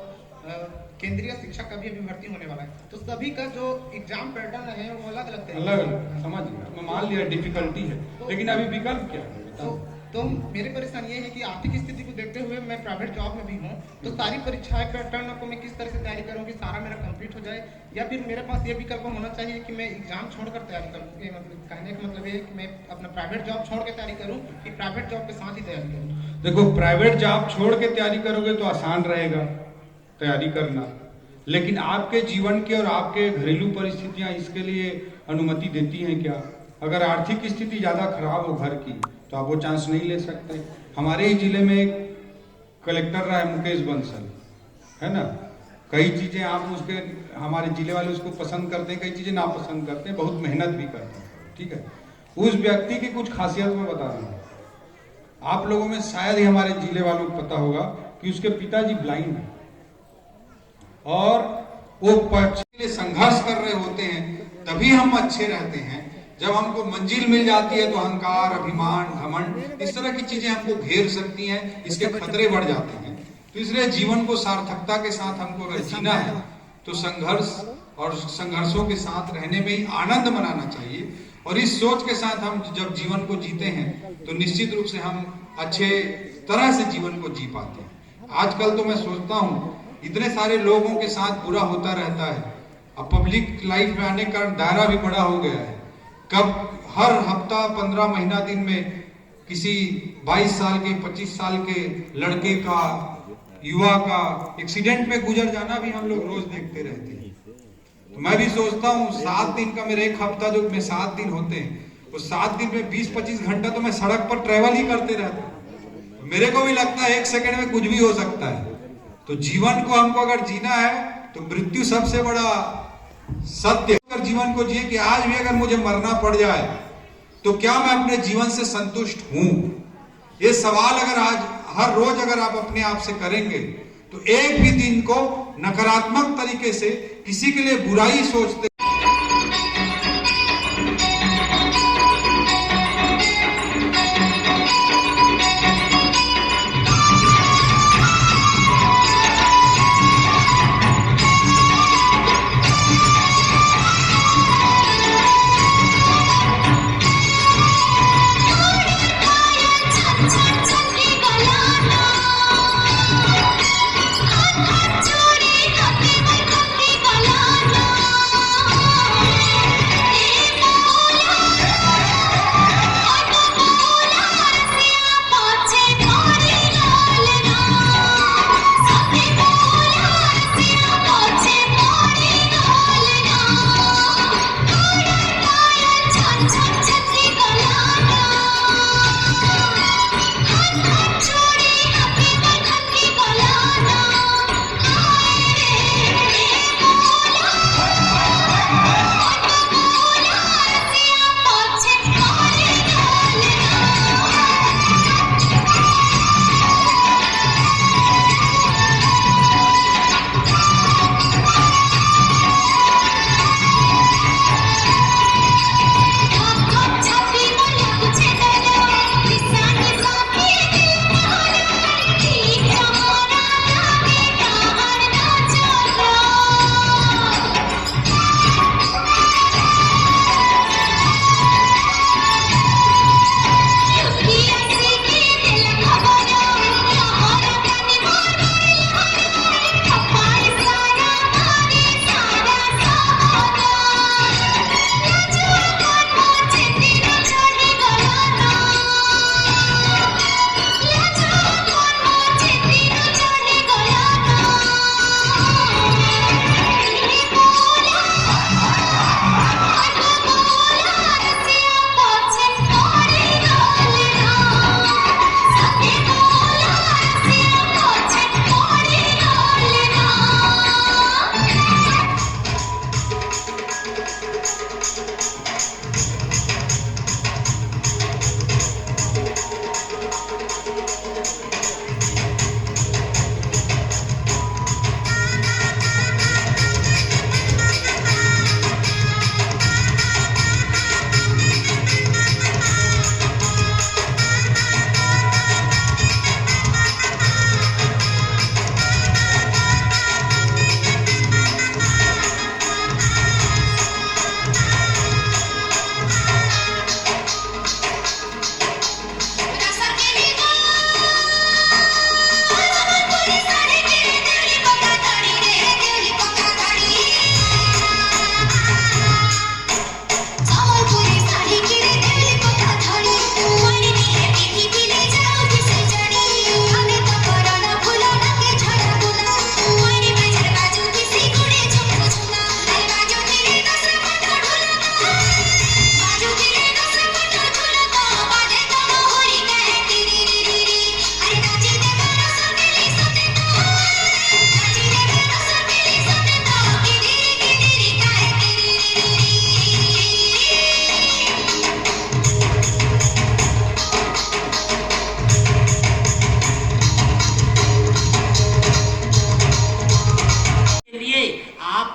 केंद्रीय शिक्षक का भी अभी भर्ती होने वाला है। तो सभी का जो एग्जाम पैटर्न है वो अलग अलग तरीके अलग अलग समझ गया, मैं मान लिया डिफिकल्टी है, लेकिन अभी विकल्प क्या है बताओ? तो मेरी परेशानी ये है कि आर्थिक स्थिति को देखते हुए मैं प्राइवेट जॉब में भी हूँ। तो सारी परीक्षाएं पैटर्न को मैं किस तरह से तैयारी करूँ कि सारा मेरा कंप्लीट हो जाए, या फिर मेरे पास ये विकल्प होना चाहिए कि मैं एग्जाम छोड़कर तैयारी करूँ। ये मतलब कहने का मतलब ये है कि मैं अपना प्राइवेट जॉब छोड़ के तैयारी करूँ कि प्राइवेट जॉब के साथ ही तैयारी करूँ। देखो, प्राइवेट जॉब छोड़ के तैयारी करोगे तो आसान रहेगा तैयारी करना, लेकिन आपके जीवन की और आपके घरेलू परिस्थितियां इसके लिए अनुमति देती हैं क्या? अगर आर्थिक स्थिति ज्यादा खराब हो घर की तो आप वो चांस नहीं ले सकते। हमारे ही जिले में एक कलेक्टर रहा है मुकेश बंसल, है ना। कई चीजें आप उसके, हमारे जिले वाले उसको पसंद करते हैं, कई चीजें नापसंद करते हैं, बहुत मेहनत भी करते हैं। ठीक है, उस व्यक्ति की कुछ खासियत मैं बता रहा हूँ। आप लोगों में शायद ही हमारे जिले वालों को पता होगा कि उसके पिताजी ब्लाइंड हैं और वो परीक्षा के लिए संघर्ष कर रहे होते हैं। तभी हम अच्छे रहते हैं। जब हमको मंजिल मिल जाती है तो अहंकार, अभिमान, घमंड, इस तरह की चीजें हमको घेर सकती हैं, इसके खतरे बढ़ जाते हैं। तो इसलिए जीवन को सार्थकता के साथ हमको अगर जीना है तो संघर्ष और संघर्षों के साथ रहने में ही आनंद मनाना चाहिए। और इस सोच के साथ हम जब जीवन को जीते हैं तो निश्चित रूप से हम अच्छे तरह से जीवन को जी पाते हैं। आजकल तो मैं सोचता हूँ इतने सारे लोगों के साथ बुरा होता रहता है। अब पब्लिक लाइफ में आने का दायरा भी बड़ा हो गया है। कब हर हफ्ता 15 महीना दिन में किसी 22 साल के 25 साल के लड़के का, युवा का एक्सीडेंट में गुजर जाना भी हम लोग रोज देखते रहते हैं। तो मैं भी सोचता हूँ 7 दिन का मेरा एक हफ्ता जो में 7 दिन होते हैं, वो 7 दिन में 20-25 घंटा तो मैं सड़क पर ट्रेवल ही करते रहता हूँ। मेरे को भी लगता है 1 सेकंड में कुछ भी हो सकता है। तो जीवन को हमको अगर जीना है तो मृत्यु सबसे बड़ा सत्य। अगर जीवन को जिए कि आज भी अगर मुझे मरना पड़ जाए तो क्या मैं अपने जीवन से संतुष्ट हूं? ये सवाल अगर आज हर रोज अगर आप अपने आप से करेंगे तो एक भी दिन को नकारात्मक तरीके से किसी के लिए बुराई सोचते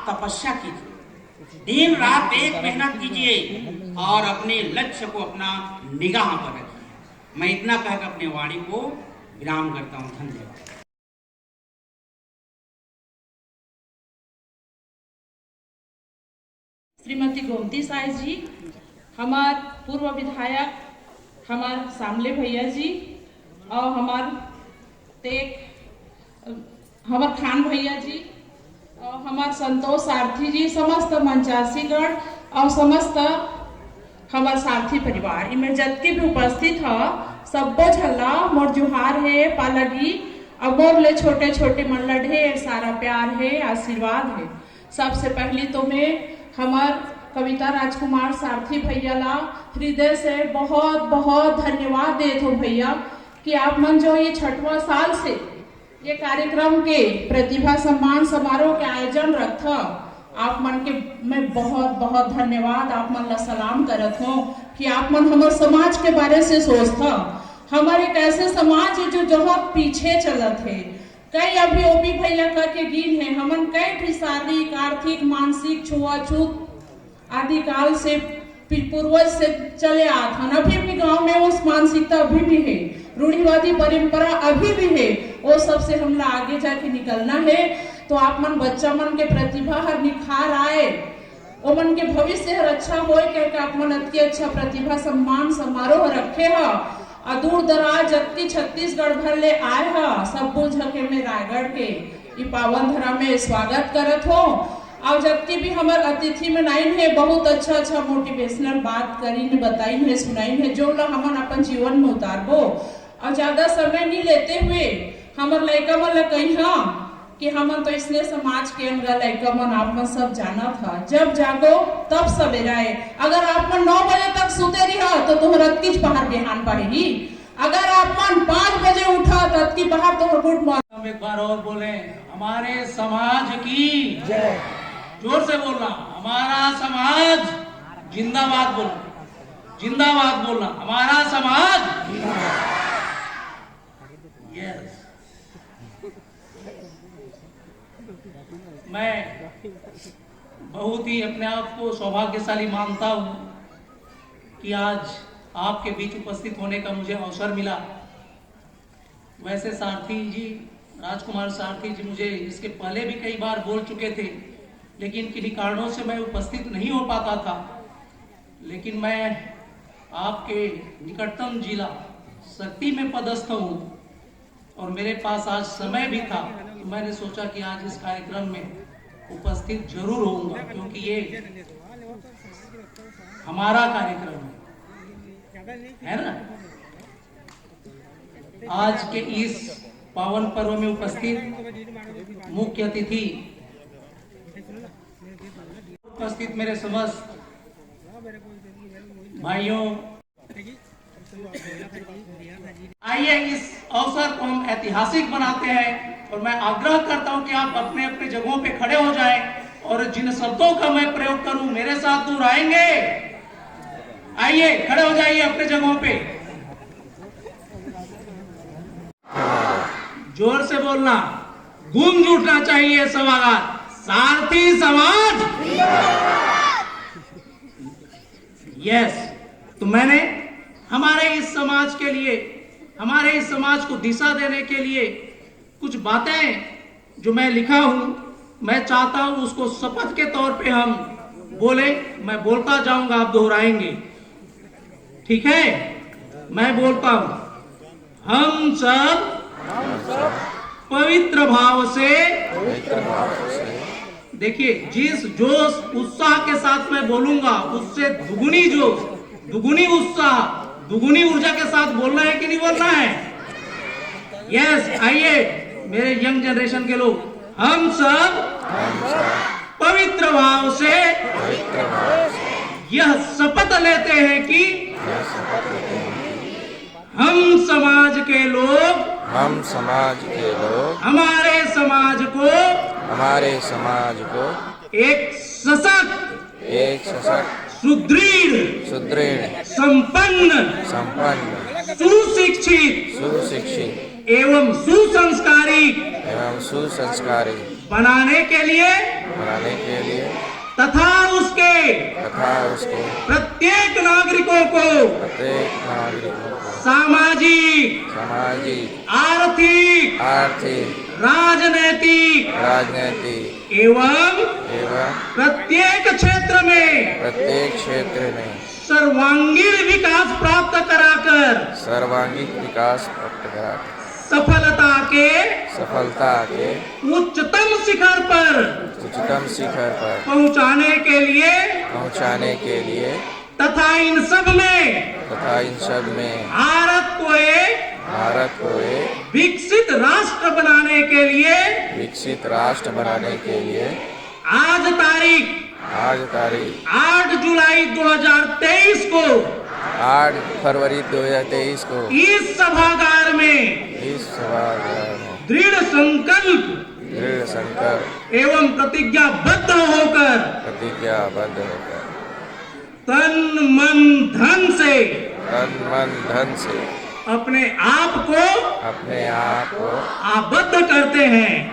तपस्या कीजिए, दिन रात एक मेहनत कीजिए और अपने लक्ष्य को अपना निगाह पर रखिए। मैं इतना कहकर अपने वाणी को विराम करता हूँ। धन्यवाद। श्रीमती गोमती साइज जी, हमार पूर्व विधायक हमार सामले भैया जी और हमार खान भैया जी और हमार संतोष सारथी जी, समस्त मंचासीगढ़ और समस्त हमार सारथी परिवार इनमें जतके भी उपस्थित है सबो झल्ला मोर जुहार है पालगी और मोर ले छोटे छोटे मन ला ढेर सारा प्यार है, आशीर्वाद है। सबसे पहली तो मैं हमार कविता राजकुमार सारथी भैया ला हृदय से बहुत बहुत धन्यवाद देत हूँ भैया कि आप मन जो ये 6वां साल से ये कार्यक्रम के प्रतिभा सम्मान समारोह के आयोजन रखा, आप मन के मैं बहुत बहुत धन्यवाद आप मन ला सलाम करत हूँ कि आप मन हमारे समाज के बारे से सोचता। हमारे एक ऐसे समाज है जो बहुत पीछे चलत है। कई अभी ओपी भैया के गिन है, हमन कई शारीरिक आर्थिक मानसिक छुआछूत आदि काल से पूर्वज से चले आते हैं। अभी भी गांव में उस मानसिकता अभी भी है, रूढ़िवादी परंपरा अभी भी है। वो सबसे हमला आगे जाके निकलना है तो आप मन बच्चा मन के प्रतिभा हर निखार आए, वो मन के भविष्य हर अच्छा होए कह आप मन अति अच्छा प्रतिभा सम्मान समारोह रखे है। दूर दराज जबकि छत्तीसगढ़ भर ले आए है, सब झके में रायगढ़ के ये पावन धरा में स्वागत करत हो। और जबकि भी हमारे अतिथि में नाइन है बहुत अच्छा अच्छा मोटिवेशनल बात करी ने बताई है सुनाई है जो ला हमन अपन जीवन में उतारबो। और ज्यादा समय नहीं लेते हुए हमार लड़का मन ला कही कि हमन तो इसने समाज के अंगा लड़का मन आप मन सब जाना था, जब जागो तब सवेरा है। अगर आप मन 9 बजे तक सुते रही तो तुम रत की बाहर बिहान पाएगी। अगर आप मन 5 बजे उठा तो रत की बाहर तो गुड मॉर्निंग। हम एक बार और बोले, हमारे समाज की जय। जोर से बोलना, हमारा समाज जिंदाबाद बोलना, जिंदाबाद बोलना, हमारा समाज यस। मैं बहुत ही अपने आप को सौभाग्यशाली मानता हूं कि आज आपके बीच उपस्थित होने का मुझे अवसर मिला। वैसे सारथी जी, राजकुमार सारथी जी मुझे इसके पहले भी कई बार बोल चुके थे, लेकिन किन्हीं कारणों से मैं उपस्थित नहीं हो पाता था। लेकिन मैं आपके निकटतम जिला शक्ति में पदस्थ हूँ और मेरे पास आज समय भी था तो मैंने सोचा कि आज इस कार्यक्रम में उपस्थित जरूर होऊंगा, क्योंकि ये हमारा कार्यक्रम है ना। आज के इस पावन पर्व में उपस्थित मुख्य अतिथि, उपस्थित मेरे समस्त भाइयों, आइए इस अवसर को हम ऐतिहासिक बनाते हैं। और मैं आग्रह करता हूं कि आप अपने अपने जगहों पे खड़े हो जाएं और जिन शब्दों का मैं प्रयोग करूं मेरे साथ दोहराएंगे। आइए खड़े हो जाइए अपने जगहों पे। जोर से बोलना, गूंज उठना चाहिए सभागार। सारथी समाज, यस। तो मैंने हमारे इस समाज के लिए, हमारे इस समाज को दिशा देने के लिए कुछ बातें जो मैं लिखा हूं, मैं चाहता हूं उसको शपथ के तौर पे हम बोले। मैं बोलता जाऊंगा, आप दोहराएंगे, ठीक है? मैं बोलता हूं, हम सब पवित्र भाव से, देखिए जिस जोश उत्साह के साथ मैं बोलूंगा उससे दुगुनी जोश, दुगुनी उत्साह, दुगुनी ऊर्जा के साथ बोलना है कि नहीं बोलना है? यस, आइए मेरे यंग जनरेशन के लोग, हम सब पवित्र भाव से यह शपथ लेते हैं कि हम समाज के लोग, हमारे समाज को एक सशक्त, सुदृढ़, संपन्न, सुशिक्षित एवं सुसंस्कारी बनाने के लिए तथा उसके प्रत्येक नागरिकों को सामाजिक, आर्थिक, राजनीतिक एवं प्रत्येक क्षेत्र में सर्वांगीण विकास प्राप्त कराकर सफलता के उच्चतम शिखर पर पहुंचाने के लिए तथा इन सब में भारत को एक विकसित राष्ट्र बनाने के लिए आज तारीख 8 जुलाई 2023 को, 8 फरवरी 2023 को इस सभागार में दृढ़ संकल्प एवं प्रतिज्ञाबद्ध होकर तन मन धन से अपने आप को आबद्ध करते हैं।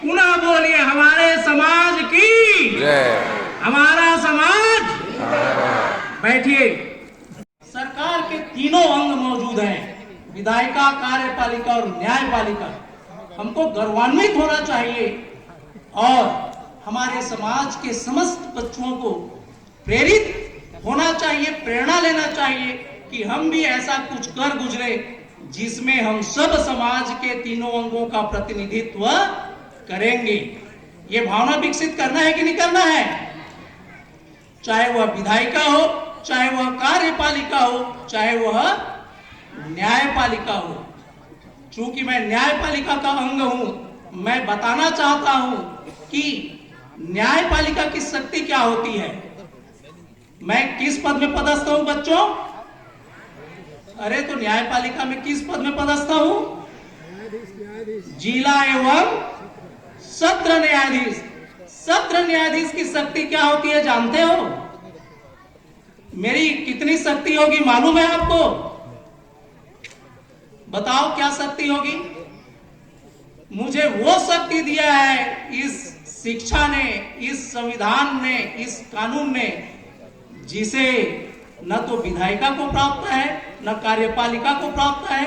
पुनः बोलिए, हमारे समाज की जय। हमारा समाज, बैठिए। सरकार के तीनों अंग मौजूद हैं, विधायिका, कार्यपालिका और न्यायपालिका। हमको गर्वान्वित होना चाहिए और हमारे समाज के समस्त बच्चों को प्रेरित होना चाहिए, प्रेरणा लेना चाहिए कि हम भी ऐसा कुछ कर गुजरे जिसमें हम सब समाज के तीनों अंगों का प्रतिनिधित्व करेंगे। ये भावना विकसित करना है कि नहीं करना है? चाहे वह विधायिका हो, चाहे वह कार्यपालिका हो, चाहे वह न्यायपालिका हो। चूंकि मैं न्यायपालिका का अंग हूं, मैं बताना चाहता हूं कि न्यायपालिका की शक्ति क्या होती है। मैं किस पद में पदस्थ हूं बच्चों? अरे तो न्यायपालिका में किस पद में पदस्थ हूं? जिला एवं सत्र न्यायाधीश। सत्र न्यायाधीश की शक्ति क्या होती है जानते हो? मेरी कितनी शक्ति होगी मालूम है आपको? बताओ क्या शक्ति होगी? मुझे वो शक्ति दिया है इस शिक्षा ने, इस संविधान ने, इस कानून ने, जिसे न तो विधायिका को प्राप्त है, न कार्यपालिका को प्राप्त है,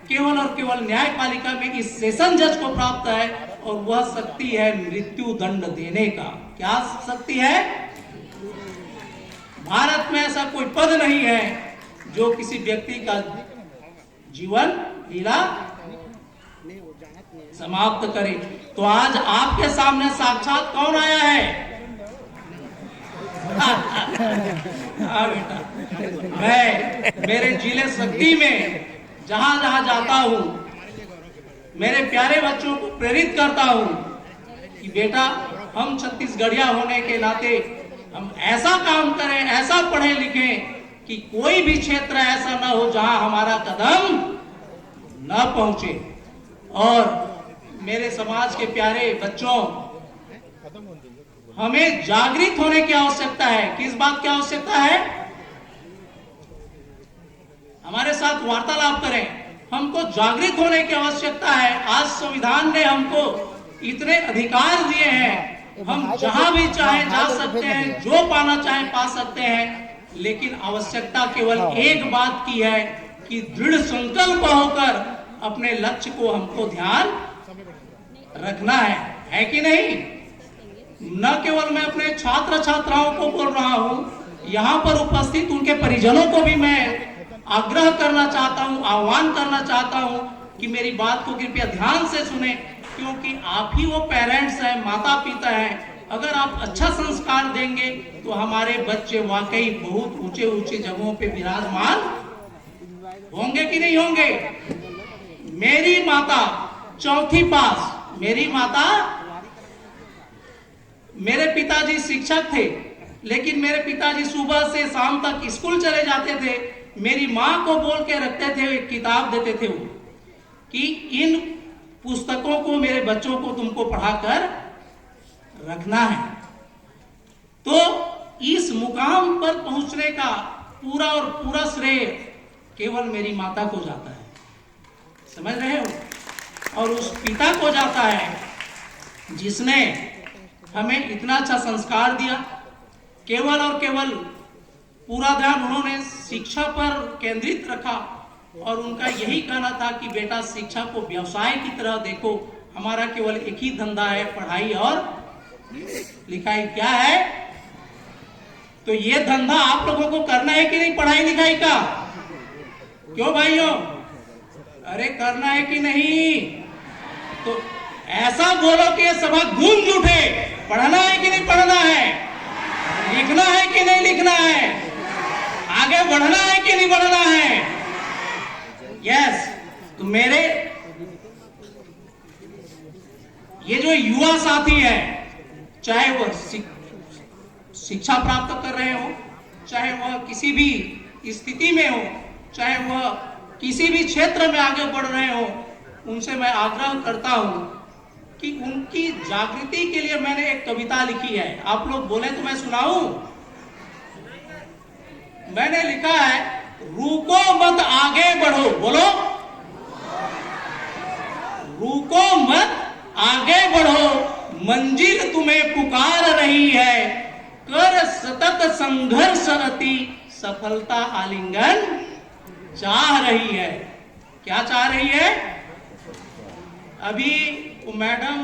केवल और केवल न्यायपालिका में इस सेशन जज को प्राप्त है। और वह शक्ति है मृत्यु दंड देने का। क्या शक्ति है? भारत में ऐसा कोई पद नहीं है जो किसी व्यक्ति का जीवन लीला समाप्त करे। तो आज आपके सामने साक्षात कौन आया है? हाँ बेटा, मैं मेरे जिले शक्ति में जहां जहां जाता हूं, मेरे प्यारे बच्चों को प्रेरित करता हूं कि बेटा, हम छत्तीसगढ़िया होने के नाते हम ऐसा काम करें, ऐसा पढ़े लिखें कि कोई भी क्षेत्र ऐसा ना हो जहां हमारा कदम न पहुंचे। और मेरे समाज के प्यारे बच्चों, हमें जागृत होने की आवश्यकता है। किस बात की आवश्यकता है? हमारे साथ वार्तालाप करें। हमको जागृत होने की आवश्यकता है। आज संविधान ने हमको इतने अधिकार दिए हैं, हम जहां भी चाहे जा सकते हैं, जो पाना चाहे पा सकते हैं, लेकिन आवश्यकता केवल एक बात की है कि दृढ़ संकल्प होकर अपने लक्ष्य को हमको ध्यान रखना है कि नहीं? न केवल मैं अपने छात्र छात्राओं को बोल रहा हूं, यहाँ पर उपस्थित उनके परिजनों को भी मैं आग्रह करना चाहता हूं, आह्वान करना चाहता हूं कि मेरी बात को कृपया ध्यान से सुने, क्योंकि आप ही वो पेरेंट्स हैं, माता पिता हैं। अगर आप अच्छा संस्कार देंगे तो हमारे बच्चे वाकई बहुत ऊंचे ऊंचे जगहों पे विराजमान होंगे कि नहीं होंगे? मेरी माता 4वीं पास, मेरी माता, मेरे पिताजी शिक्षक थे, लेकिन मेरे पिताजी सुबह से शाम तक स्कूल चले जाते थे। मेरी माँ को बोल के रखते थे, एक किताब देते थे वो, कि इन पुस्तकों को मेरे बच्चों को तुमको पढ़ाकर रखना है। तो इस मुकाम पर पहुंचने का पूरा और पूरा श्रेय केवल मेरी माता को जाता है, समझ रहे हो? और उस पिता को जाता है जिसने हमें इतना अच्छा संस्कार दिया। केवल और केवल पूरा ध्यान उन्होंने शिक्षा पर केंद्रित रखा और उनका यही कहना था कि बेटा शिक्षा को व्यवसाय की तरह देखो, हमारा केवल एक ही धंधा है, पढ़ाई और लिखाई। क्या है? तो ये धंधा आप लोगों को करना है कि नहीं, पढ़ाई लिखाई का? क्यों भाइयों? अरे करना है कि नहीं? तो ऐसा बोलो कि सभा गूंज उठे। पढ़ना है कि नहीं पढ़ना है? लिखना है कि नहीं लिखना है? आगे बढ़ना है कि नहीं बढ़ना है? यस। तो मेरे ये जो युवा साथी है, चाहे वह शिक्षा प्राप्त कर रहे हो, चाहे वह किसी भी स्थिति में हो, चाहे वह किसी भी क्षेत्र में आगे बढ़ रहे हो, उनसे मैं आग्रह करता हूं कि उनकी जागृति के लिए मैंने एक कविता लिखी है। आप लोग बोले तो मैं सुनाऊं? मैंने लिखा है, रुको मत आगे बढ़ो। बोलो, रुको मत आगे बढ़ो, मंजिल तुम्हें पुकार रही है, कर सतत संघर्ष अति सफलता आलिंगन चाह रही है। क्या चाह रही है? अभी वो मैडम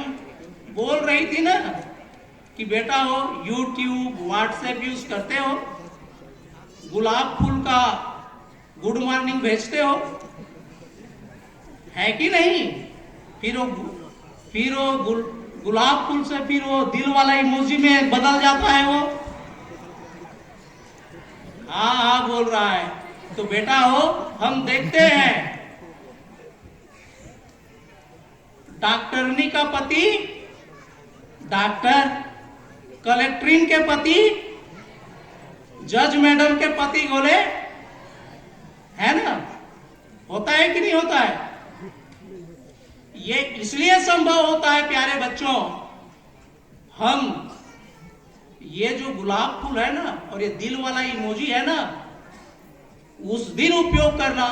बोल रही थी ना कि बेटा हो YouTube, WhatsApp यूज करते हो, गुलाब फूल का गुड मॉर्निंग भेजते हो, है कि नहीं? फिर वो गुलाब फूल से फिर वो दिल वाला इमोजी में बदल जाता है वो। हाँ बोल रहा है। तो बेटा हो, हम देखते हैं डॉक्टरनी का पति डॉक्टर, कलेक्ट्रीन के पति जज मैडम के पति बोले, है ना? होता है कि नहीं होता है? ये इसलिए संभव होता है प्यारे बच्चों, हम ये जो गुलाब फूल है ना और ये दिल वाला इमोजी है ना, उस दिन उपयोग करना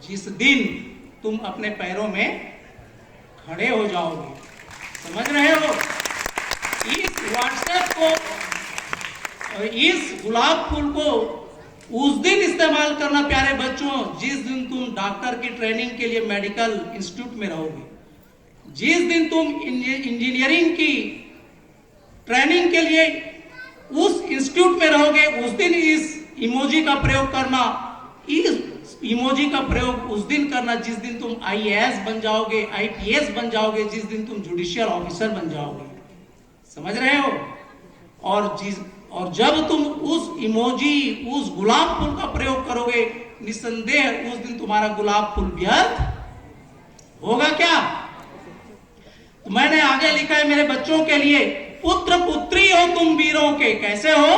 जिस दिन तुम अपने पैरों में खड़े हो जाओगे। समझ रहे हो? इस व्हाट्सएप को और इस गुलाब फूल को उस दिन इस्तेमाल करना प्यारे बच्चों जिस दिन तुम डॉक्टर की ट्रेनिंग के लिए मेडिकल इंस्टीट्यूट में रहोगे, जिस दिन तुम इंजीनियरिंग की ट्रेनिंग के लिए उस इंस्टीट्यूट में रहोगे, उस दिन इस इमोजी का प्रयोग करना। इस इमोजी का प्रयोग उस दिन करना जिस दिन तुम IAS बन जाओगे, IPS बन जाओगे, जिस दिन तुम जुडिशियल ऑफिसर बन जाओगे। समझ रहे हो? और जब तुम उस इमोजी, उस गुलाब फूल का प्रयोग करोगे, निसंदेह उस दिन तुम्हारा गुलाब फूल व्यर्थ होगा क्या? तो मैंने आगे लिखा है मेरे बच्चों के लिए, पुत्र पुत्री हो तुम वीरों के। कैसे हो?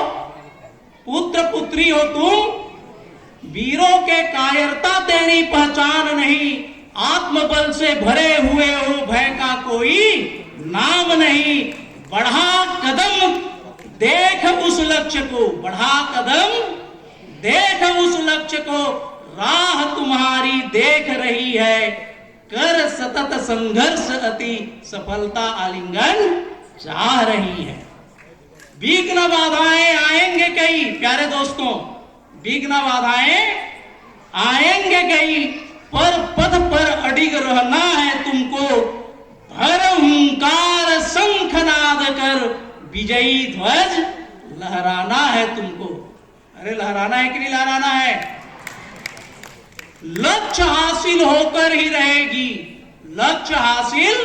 पुत्र पुत्री हो तुम वीरों के, कायरता तेरी पहचान नहीं, आत्मबल से भरे हुए हो, भय का कोई नाम नहीं। बढ़ा कदम देख उस लक्ष्य को, बढ़ा कदम देख उस लक्ष्य को, राह तुम्हारी देख रही है, कर सतत संघर्ष अति सफलता आलिंगन चाह रही है। विघ्न बाधाएं आएंगे कई, प्यारे दोस्तों, विघ्न बाधाएं आएंगे कई, पर पथ पर अडिग रहना है तुमको, हर हुंकार शंखनाद कर विजयी ध्वज लहराना है तुमको। अरे लहराना है कि नहीं लहराना है? लक्ष्य हासिल होकर ही रहेगी, लक्ष्य हासिल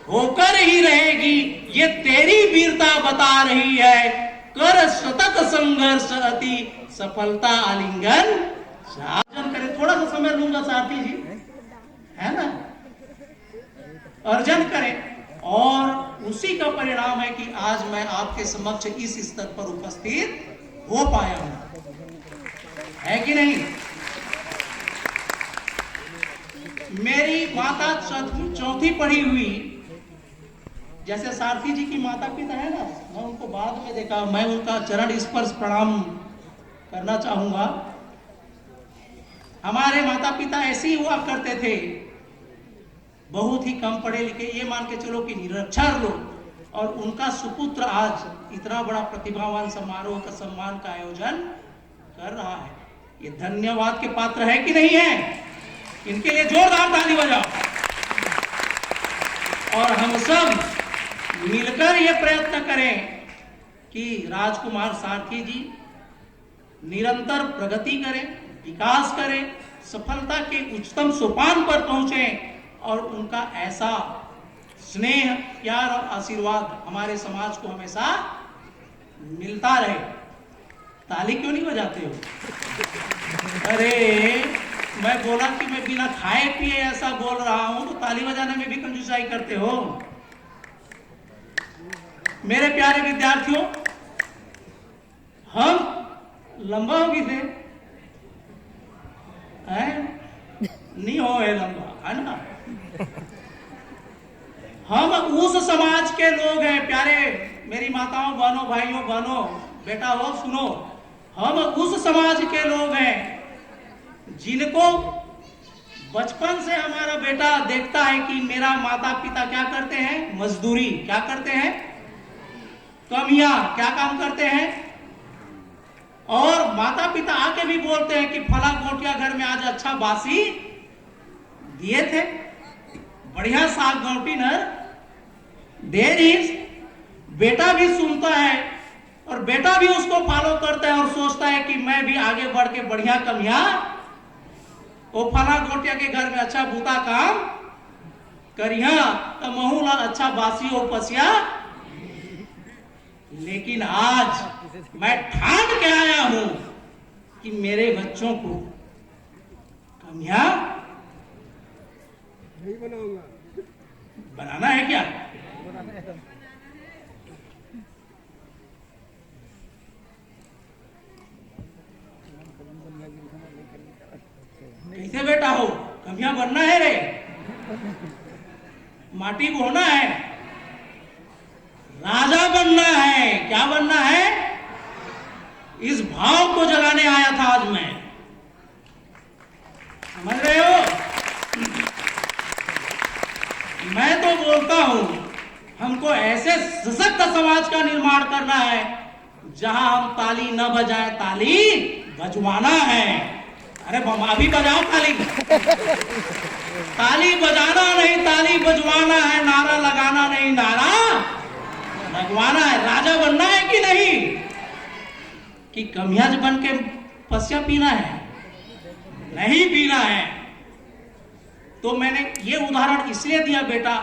होकर ही रहेगी, ये तेरी वीरता बता रही है। कर सतत संघर्ष अति सफलता आलिंगन अर्जन करे। थोड़ा सा समय लूंगा साथी जी, है ना, अर्जन करें, और उसी का परिणाम है कि आज मैं आपके समक्ष इस स्तर पर उपस्थित हो पाया हूं, है कि नहीं? मेरी माता चौथी पढ़ी हुई, जैसे सारथी जी की माता पिता है ना, मैं उनको बाद में देखा, मैं उनका चरण स्पर्श प्रणाम करना चाहूंगा। हमारे माता पिता ऐसे ही हुआ करते थे, बहुत ही कम पढ़े लिखे, ये मान के चलो कि निरक्षर लोग, और उनका सुपुत्र आज इतना बड़ा प्रतिभावान समारोह का सम्मान का आयोजन कर रहा है। ये धन्यवाद के पात्र है कि नहीं है? इनके लिए जोरदार ताली बजाओ। और हम सब मिलकर ये प्रयत्न करें कि राजकुमार सारथी जी निरंतर प्रगति करें, विकास करें, सफलता के उच्चतम सोपान पर पहुंचे, और उनका ऐसा स्नेह, प्यार और आशीर्वाद हमारे समाज को हमेशा मिलता रहे। ताली क्यों नहीं बजाते हो? अरे मैं बोला कि मैं बिना खाए पिए ऐसा बोल रहा हूं, तो ताली बजाने में भी कंजूसाई करते हो। मेरे प्यारे विद्यार्थियों, हम लंबा हो गए थे, नहीं हो लंबा, है ना? हम उस समाज के लोग हैं, प्यारे मेरी माताओं, बहनों, भाइयों, बहनों, बेटा हो सुनो, हम उस समाज के लोग हैं जिनको बचपन से हमारा बेटा देखता है कि मेरा माता पिता क्या करते हैं, मजदूरी क्या करते हैं, कमियां क्या काम करते हैं, और माता पिता आके भी बोलते हैं कि फला गोटिया घर में आज अच्छा बासी दिए थे, बढ़िया साग गौटी नर दे रही। बेटा भी सुनता है और बेटा भी उसको फॉलो करता है और सोचता है कि मैं भी आगे बढ़ के बढ़िया कमियां वो फला गोटिया के घर में अच्छा बूता काम करिया, तो महूला अच्छा बासी हो पसिया। लेकिन आज मैं ठान के आया हूं कि मेरे बच्चों को कमियां बनाना है क्या? कैसे बेटा हो, कमियां बनना है रे, माटी बोना है, राजा बनना है। क्या बनना है? इस भाव को जगाने आया था आज मैं, समझ रहे हो? मैं तो बोलता हूं हमको ऐसे सशक्त समाज का निर्माण करना है जहां हम ताली न बजाएं, ताली बजवाना है। अरे अभी बजाओ ताली, ताली बजाना नहीं ताली बजवाना है, नारा लगाना नहीं नारा लगवाना है। राजा बनना है कि नहीं, कि कमियाज बन के पसिया पीना है? नहीं पीना है। तो मैंने ये उदाहरण इसलिए दिया बेटा,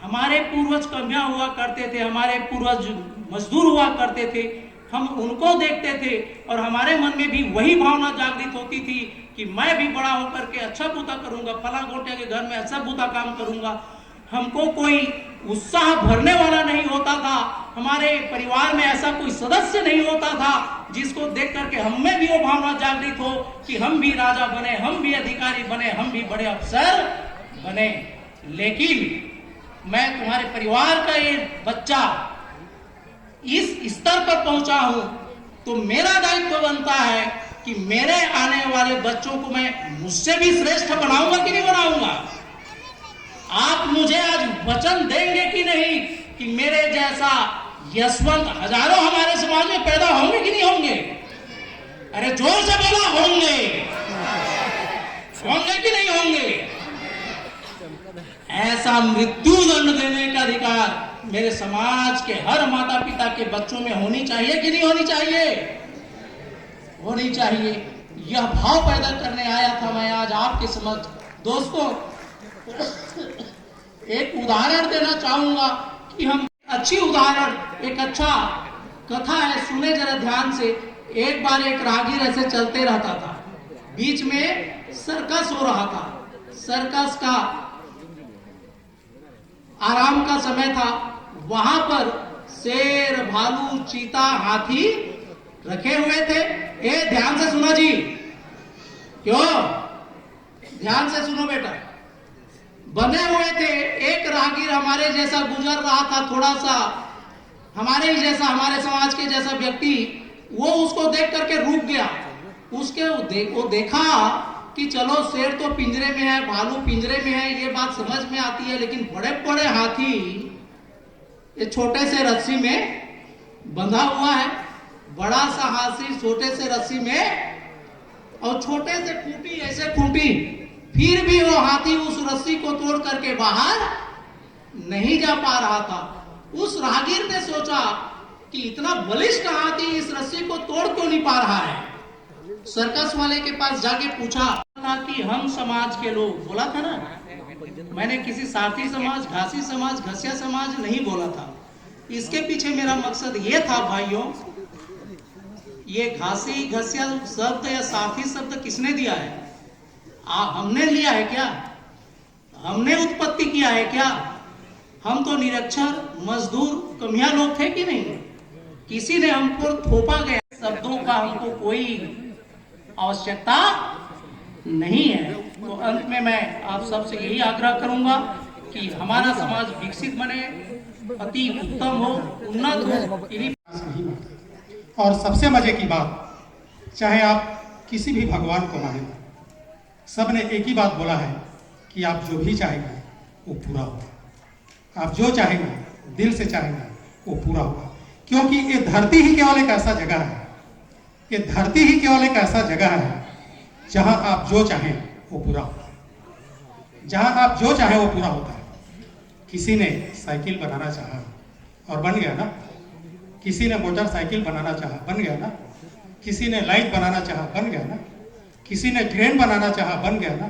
हमारे पूर्वज कमियां हुआ करते थे, हमारे पूर्वज मजदूर हुआ करते थे, हम उनको देखते थे और हमारे मन में भी वही भावना जागृत होती थी कि मैं भी बड़ा होकर के अच्छा बूता करूंगा, फला गोटिया के घर में अच्छा बूता काम करूंगा। हमको कोई उत्साह भरने वाला नहीं होता था, हमारे परिवार में ऐसा कोई सदस्य नहीं होता था जिसको देख करके हम में भी वो भावना जागृत हो कि हम भी राजा बने, हम भी अधिकारी बने, हम भी बड़े अफसर बने। लेकिन मैं तुम्हारे परिवार का ये बच्चा इस स्तर पर पहुंचा हूं, तो मेरा दायित्व बनता है कि मेरे आने वाले बच्चों को मैं मुझसे भी श्रेष्ठ बनाऊंगा कि नहीं बनाऊंगा? आप मुझे आज वचन देंगे कि नहीं कि मेरे जैसा यशवंत हजारों हमारे समाज में पैदा होंगे कि नहीं होंगे? अरे जोर से बोला, होंगे। होंगे कि नहीं होंगे? ऐसा मृत्यु दंड देने का अधिकार मेरे समाज के हर माता पिता के बच्चों में होनी चाहिए कि नहीं होनी चाहिए? होनी चाहिए। यह भाव पैदा करने आया था मैं आज आपके समक्ष। दोस्तों, एक उदाहरण देना चाहूंगा कि हम अच्छी उदाहरण, एक अच्छा कथा है, सुने जरा ध्यान से। एक बार एक राहगीर ऐसे चलते रहता था, बीच में सर्कस हो रहा था। सर्कस का आराम का समय था। वहां पर शेर, भालू, चीता, हाथी रखे हुए थे। ए, ध्यान से सुनो जी। क्यों? ध्यान से सुनो बेटा। बने हुए थे। एक राहगीर हमारे जैसा गुजर रहा था, थोड़ा सा हमारे ही जैसा, हमारे समाज के जैसा व्यक्ति, वो उसको देख करके रुक गया। वो देखा कि चलो शेर तो पिंजरे में है, भालू पिंजरे में है, ये बात समझ में आती है, लेकिन बड़े बड़े हाथी ये छोटे से रस्सी में बंधा हुआ है। बड़ा सा हाथी छोटे से रस्सी में, और छोटे से खूंटी, ऐसे खूंटी, फिर भी वो हाथी उस रस्सी को तोड़ करके बाहर नहीं जा पा रहा था। उस राहगीर ने सोचा कि इतना बलिष्ठ हाथी इस रस्सी को तोड़ क्यों नहीं पा रहा है। सर्कस वाले के पास जाके पूछा कि हम समाज के लोग, बोला था ना मैंने, किसी सारथी समाज, घासी समाज, घसिया समाज नहीं बोला था। इसके पीछे मेरा मकसद ये था भाइयों, ये घासी घसिया शब्द या सारथी शब्द किसने दिया है? हमने लिया है क्या? हमने उत्पत्ति किया है क्या? हम तो निरक्षर मजदूर कमिया लोग थे कि नहीं? किसी ने हमको थोपा गया। शब्दों का हमको कोई आवश्यकता नहीं है। तो अंत में मैं आप सबसे यही आग्रह करूंगा कि हमारा समाज विकसित बने, अति उत्तम हो, उन्नत हो। और सबसे मजे की बात, चाहे आप किसी भी भगवान को माने, सब ने एक ही बात बोला है कि आप जो भी चाहेंगे वो पूरा होगा। आप जो चाहेंगे, दिल से चाहेंगे, वो पूरा होगा। क्योंकि ये धरती ही केवल एक ऐसा जगह है, ये धरती ही केवल एक ऐसा जगह है जहां आप जो चाहें वो पूरा होता है। जहां आप जो चाहें वो पूरा होता है। किसी ने साइकिल बनाना चाहा और बन गया ना, किसी ने मोटरसाइकिल बनाना चाहा, बन गया ना, किसी ने लाइट बनाना चाहा, बन गया ना, किसी ने ट्रेन बनाना चाहा, बन गया ना,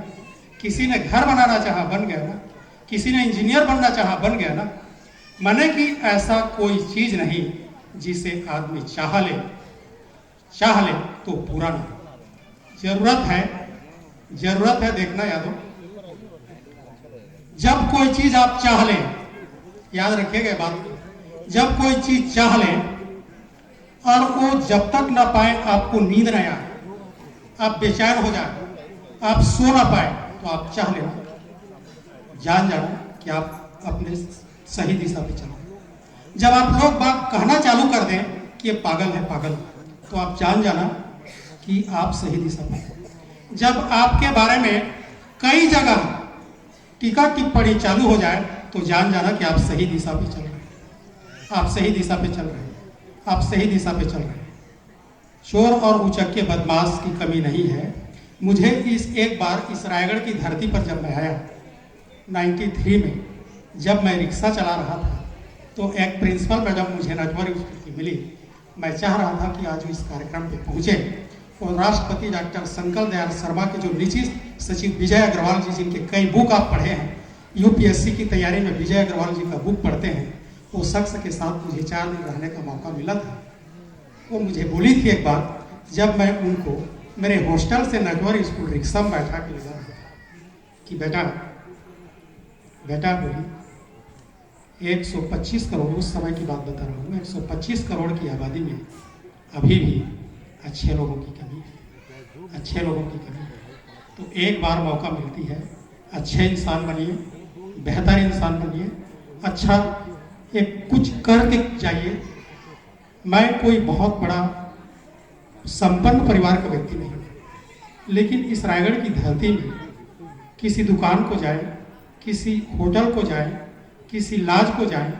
किसी ने घर बनाना चाहा, बन गया ना, किसी ने इंजीनियर बनना चाहा, बन गया ना। माने कि ऐसा कोई चीज नहीं जिसे आदमी चाह ले तो पूरा नहीं। जरूरत है देखना यादों, जब कोई चीज आप चाह ले, याद रखिएगा बात, जब कोई चीज चाह ले और वो जब तक ना पाए, आपको नींद न आए, आप बेचैन हो जाए, आप सो ना पाए, तो आप चाह लेना, जान जाना कि आप अपने सही दिशा पे चलो। जब आप लोग बात कहना चालू कर दें कि ये पागल है, तो आप जान जाना कि आप सही दिशा पे। जब आपके बारे में कई जगह टीका टिप्पणी चालू हो जाए, तो जान जाना कि आप सही दिशा पे चल रहे हैं, आप सही दिशा पे चल रहे हैं, आप सही दिशा पे चल रहे हैं। चोर और उचक्के बदमाश की कमी नहीं है। मुझे एक बार इस रायगढ़ की धरती पर जब मैं आया 93 में, जब मैं रिक्शा चला रहा था, तो एक प्रिंसिपल मैडम मुझे नटवर स्कूल की मिली। मैं चाह रहा था कि आज इस कार्यक्रम पे पहुंचे, और राष्ट्रपति डॉक्टर शंकर दयाल शर्मा के जो निजी सचिव विजय अग्रवाल जी, जिनके कई बुक आप पढ़े हैं, यूपीएससी की तैयारी में विजय अग्रवाल जी का बुक पढ़ते हैं, वो शख्स के साथ मुझे 4 दिन रहने का मौका मिला था। वो मुझे बोली थी एक बात, जब मैं उनको मेरे हॉस्टल से नटवर स्कूल रिक्शा में बैठा के ले जा रहा था, कि बेटा बोली 125 करोड़, उस समय की बात बता रहा हूँ, 125 करोड़ की आबादी में अभी भी अच्छे लोगों की कमी है, अच्छे लोगों की कमी है। तो एक बार मौका मिलती है, अच्छे इंसान बनिए, बेहतर इंसान बनिए, अच्छा एक कुछ करके जाइए। मैं कोई बहुत बड़ा संपन्न परिवार का व्यक्ति नहीं हूँ, लेकिन इस रायगढ़ की धरती में किसी दुकान को जाए, किसी होटल को जाए, किसी लॉज को जाए,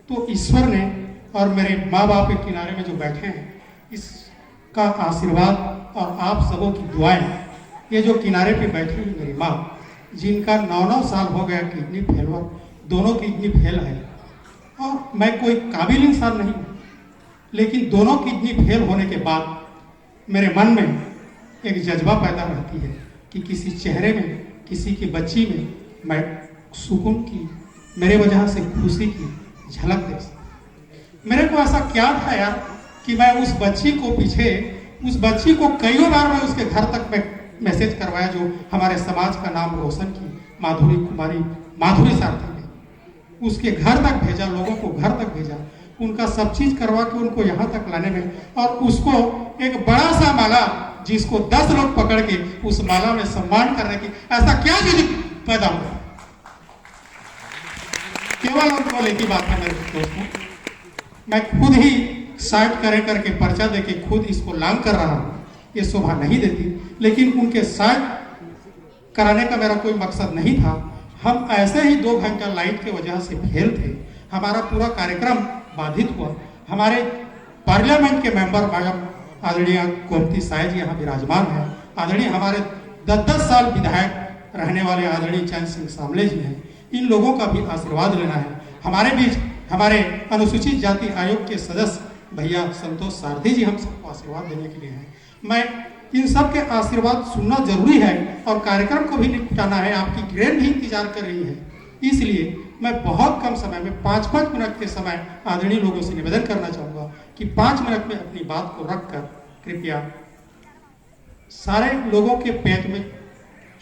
तो ईश्वर ने और मेरे माँ बाप के किनारे में जो बैठे हैं, इसका आशीर्वाद और आप सबों की दुआएं, ये जो किनारे पे बैठी हुई मेरी माँ, जिनका 9-9 साल हो गया किडनी फेलवर, दोनों किडनी फेल है, और मैं कोई काबिल इंसान नहीं हूँ, लेकिन दोनों किडनी फेल होने के बाद मेरे मन में एक जज्बा पैदा रहती है कि किसी चेहरे में, किसी की बच्ची में मैं सुकून की, मेरे वजह से खुशी की झलक दे सकूं। मेरे को ऐसा क्या था यार कि मैं उस बच्ची को पीछे, उस बच्ची को कई बार मैं उसके घर तक मैं मैसेज करवाया, जो हमारे समाज का नाम रोशन की माधुरी कुमारी, माधुरी सारथी ने उसके घर तक भेजा, लोगों को घर तक भेजा, उनका सब चीज करवा के उनको यहाँ तक लाने में, और उसको एक बड़ा सा माला जिसको 10 लोग पकड़ के उस माला में सम्मान करने की, ऐसा क्या चीज पैदा हुआ? केवल और केवल एक ही बात है मेरे दोस्तों, मैं खुद ही साइट करके पर्चा देके खुद इसको लॉन्च कर रहा हूँ, ये शोभा नहीं देती, लेकिन उनके साइट कराने का मेरा कोई मकसद नहीं था। हम ऐसे ही 2 घंटा लाइट की वजह से फेल थे, हमारा पूरा कार्यक्रम बाधित हुआ। हमारे पार्लियामेंट के मेंबर मैडम आदरणीय गोमती साय जी यहाँ विराजमान है, आदरणीय हमारे 10-10 साल विधायक रहने वाले आदरणीय चंद सिंह सामले जी हैं, इन लोगों का भी आशीर्वाद लेना है। हमारे बीच हमारे अनुसूचित जाति आयोग के सदस्य भैया संतोष सारथी जी हम सबको आशीर्वाद देने के लिए हैं। मैं इन सब के आशीर्वाद सुनना जरूरी है और कार्यक्रम को भी निपटाना है, आपकी ग्रेन भी इंतजार कर रही है, इसलिए मैं बहुत कम समय में 5-5 मिनट के समय आदरणीय लोगों से निवेदन करना चाहूँगा कि 5 मिनट में अपनी बात को रखकर कृपया, सारे लोगों के पेट में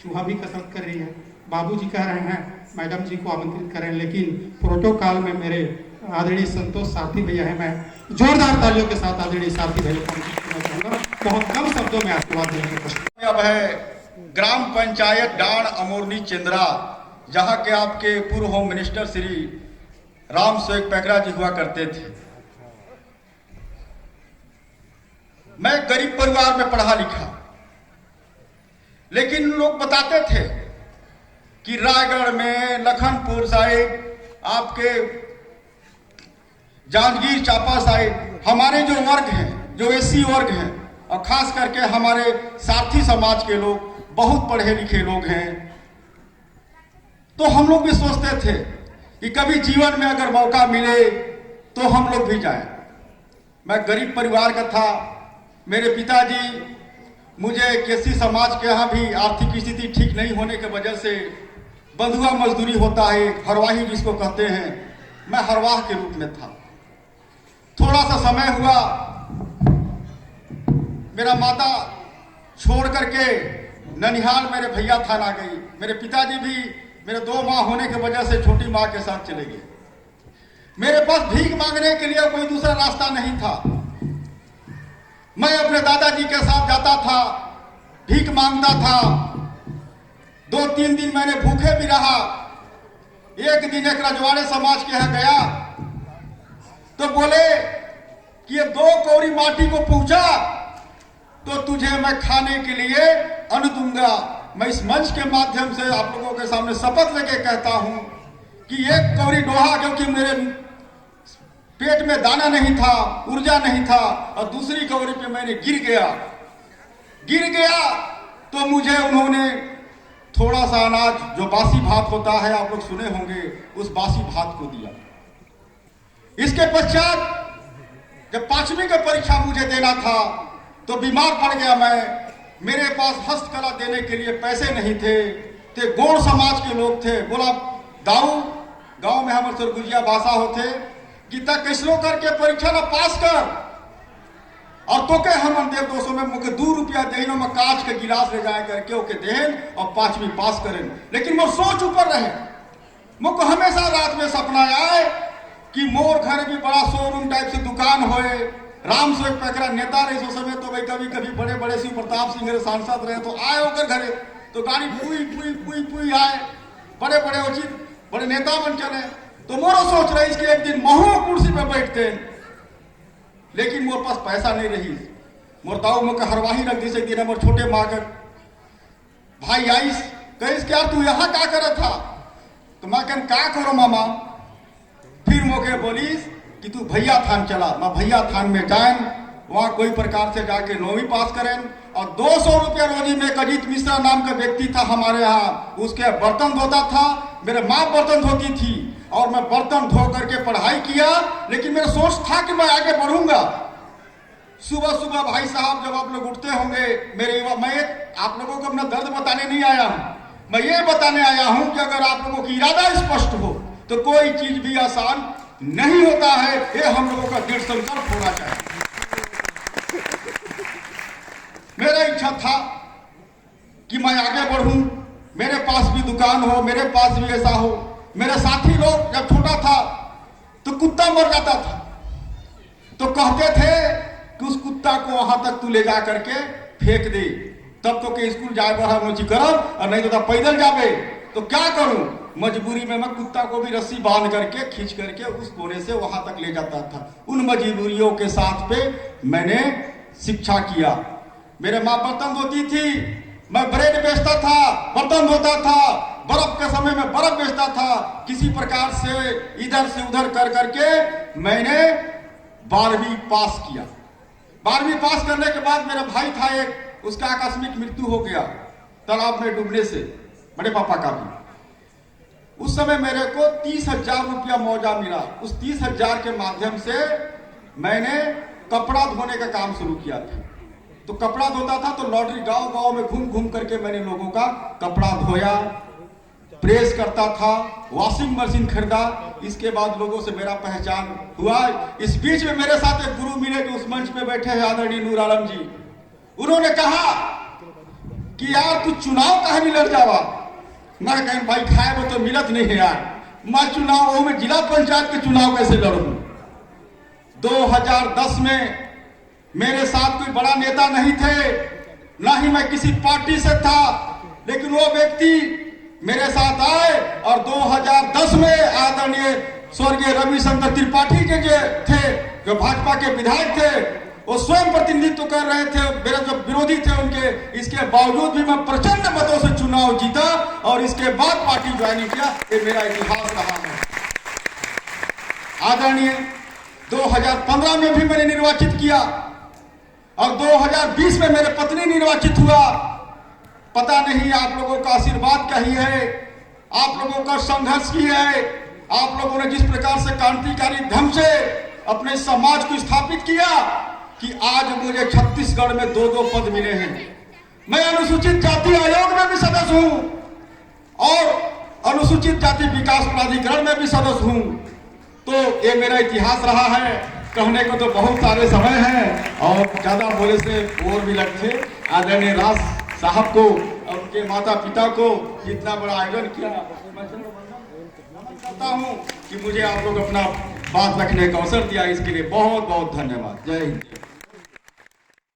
चूहा भी कसरत कर रही है, बाबूजी कह रहे हैं मैडम जी को आमंत्रित करें, लेकिन प्रोटोकॉल में मेरे आदरणीय संतोष सारथी भैया है, मैं जोरदार तालियों के साथ आदरणीय सारथी भैया को आमंत्रित करना चाहूँगा। बहुत कम शब्दों में आशीर्वाद देने की कोशिश। अब है ग्राम पंचायत डांड अमोरनी चंद्रा, जहां के आपके पूर्व होम मिनिस्टर श्री राम सेवक पैकरा जी हुआ करते थे। मैं गरीब परिवार में पढ़ा लिखा, लेकिन लोग बताते थे कि रायगढ़ में लखनपुर साइड, आपके जांजगीर चांपा साइड, हमारे जो वर्ग हैं, जो एससी वर्ग हैं, और खास करके हमारे सारथी समाज के लोग बहुत पढ़े लिखे लोग हैं, तो हम लोग भी सोचते थे कि कभी जीवन में अगर मौका मिले तो हम लोग भी जाएं। मैं गरीब परिवार का था, मेरे पिताजी, मुझे केसी समाज के यहाँ भी आर्थिक स्थिति ठीक नहीं होने की वजह से बंधुआ मजदूरी होता है, हरवाही जिसको कहते हैं, मैं हरवाह के रूप में था। थोड़ा सा समय हुआ, मेरा माता छोड़ करके ननिहाल मेरे भैया थाना गई, मेरे पिताजी भी मेरे 2 माँ होने की वजह से छोटी माँ के साथ चले गए। मेरे पास भीख मांगने के लिए कोई दूसरा रास्ता नहीं था। मैं अपने दादाजी के साथ जाता था, भीख मांगता था। 2-3 दिन मैंने भूखे भी रहा। एक दिन एक रजवाड़े समाज के यहाँ गया तो बोले कि ये 2 कौड़ी माटी को पहुंचा तो तुझे मैं खाने के लिए अन्न दूंगा। मैं इस मंच के माध्यम से आप लोगों के सामने शपथ लेके कहता हूं कि 1 कौड़ी डोहा, क्योंकि मेरे पेट में दाना नहीं था, ऊर्जा नहीं था, और दूसरी कौड़ी पे मैंने गिर गया तो मुझे उन्होंने थोड़ा सा अनाज, जो बासी भात होता है, आप लोग सुने होंगे, उस बासी भात को दिया। इसके पश्चात जब 5वीं की परीक्षा मुझे देना था तो बीमार पड़ गया मैं। मेरे पास हस्तकला देने के लिए पैसे नहीं थे, गौड़ समाज के लोग थे। बोला दाऊ, गांव में हमारे सरगुजिया बासा होते कि तक कैसलो करके परीक्षा ना पास कर, और तो के हम देव दोस्तों में मुझे 2 रुपया देनो में कांच के गिलास ले जाए करके ओके देन और 5वीं पास करें। लेकिन वो सोच ऊपर रहे, मुझको हमेशा रात में सपना आए कि मोर घर भी बड़ा शोरूम टाइप से दुकान होए, राम सेवक पैकरा नेता रहे उस समय, तो भाई कभी कभी बड़े बड़े शिव प्रताप सिंह मेरे सांसद रहे, तो आए होकर घरे तो गाड़ी पुई पुई पुई पुई आए, बड़े बड़े उचित बड़े नेता बन चले। तो मोरो सोच रहे इसके एक दिन महू कुर्सी पे बैठते, लेकिन मोर पास पैसा नहीं रही। मोरताऊ में हरवाही रख दी से दिन मोर छोटे माँ के भाई आईस कहीस क्या तू यहाँ क्या कर था? तो मैं कहन क्या करो मामा? फिर मोके बोलीस कि तू भैया थान चला। मैं भैया थान में जाएन, वहाँ कोई प्रकार से जाके 9वीं पास करें और 200 रुपया रोजी में एक अजीत मिश्रा नाम का व्यक्ति था हमारे यहाँ, उसके बर्तन धोता था। मेरे माँ बर्तन धोती थी और मैं बर्तन धो करके पढ़ाई किया, लेकिन मेरा सोच था कि मैं आगे बढ़ूंगा। सुबह सुबह भाई साहब जब आप लोग उठते होंगे, मैं आप लोगों को अपना दर्द बताने नहीं आया हूँ, मैं ये बताने आया हूँ कि अगर आप लोगों की इरादा स्पष्ट हो तो कोई चीज भी आसान नहीं होता है। ये हम लोगों का दृढ़ संकल्प होना चाहिए। मेरा इच्छा था कि मैं आगे बढ़ूं, मेरे पास भी दुकान हो, मेरे पास भी ऐसा हो। मेरे साथी लोग जब छोटा था तो कुत्ता मर जाता था तो कहते थे कि उस कुत्ता को वहां तक तू ले जा करके फेंक दे, तब तो के स्कूल जाए बढ़ा नोची करब और नहीं तो पैदल जावे। तो क्या करूं? मजबूरी में मैं कुत्ता को भी रस्सी बांध करके खींच करके उस कोने से वहां तक ले जाता था। उन मजबूरियों के साथ पे मैंने शिक्षा किया। मेरे माँ बर्तन धोती थी, मैं ब्रेड बेचता था, बर्तन धोता था, बर्फ के समय में बर्फ बेचता था। किसी प्रकार से इधर से उधर कर करके मैंने 12वीं पास किया। 12वीं पास करने के बाद मेरा भाई था एक, उसका आकस्मिक मृत्यु हो गया तालाब में डूबने से, बड़े पापा का भी। उस समय मेरे को 30,000 रुपया मुआवजा मिला। उस 30,000 के माध्यम से मैंने कपड़ा धोने का काम शुरू किया था। तो कपड़ा धोता था तो लॉन्ड्री गांव गांव में घूम घूम करके मैंने लोगों का कपड़ा धोया, प्रेस करता था, वॉशिंग मशीन खरीदा। इसके बाद लोगों से मेरा पहचान हुआ। इस बीच में मेरे साथ एक गुरु मिले जो उस मंच पे बैठे हैं, आदरणीय नूर आलम जी। उन्होंने कहा कि यार तू चुनाव कहाँ नहीं लड़ जावा? मैं कहीं भाई खाए वो तो मिलत नहीं है यार, मैं चुनाव में जिला पंचायत के चुनाव कैसे लड़ूं? 2010 में मेरे साथ कोई बड़ा नेता नहीं थे, ना ही मैं किसी पार्टी से था, लेकिन वो व्यक्ति मेरे साथ आए और 2010 में आदरणीय स्वर्गीय रविशंकर त्रिपाठी के जो थे, जो भाजपा के विधायक थे, वो स्वयं प्रतिनिधित्व कर रहे थे। मेरे जो विरोधी थे उनके, इसके बावजूद भी मैं प्रचंड मतों से चुनाव जीता और इसके बाद पार्टी ज्वाइन किया। ये मेरा इतिहास रहा है। आदरणीय 2015 में भी मैंने निर्वाचित किया और 2020 में मेरे पत्नी निर्वाचित हुआ। पता नहीं आप लोगों का आशीर्वाद क्या ही है, आप लोगों का संघर्ष की है। आप लोगों ने जिस प्रकार से क्रांतिकारी ढंग से अपने समाज को स्थापित किया कि आज मुझे छत्तीसगढ़ में 2-2 पद मिले हैं। मैं अनुसूचित जाति आयोग में भी सदस्य हूं और अनुसूचित जाति विकास प्राधिकरण में भी सदस्य हूं। तो ये मेरा इतिहास रहा है। कहने को तो बहुत सारे समय हैं और ज्यादा बोले से और भी लगते। आदरणीय राज साहब को और उनके माता पिता को जितना बड़ा आयोजन किया, मैं चाहता हूं कि मुझे आप लोग अपना बात रखने का अवसर दिया, इसके लिए बहुत बहुत धन्यवाद। जय हिंद।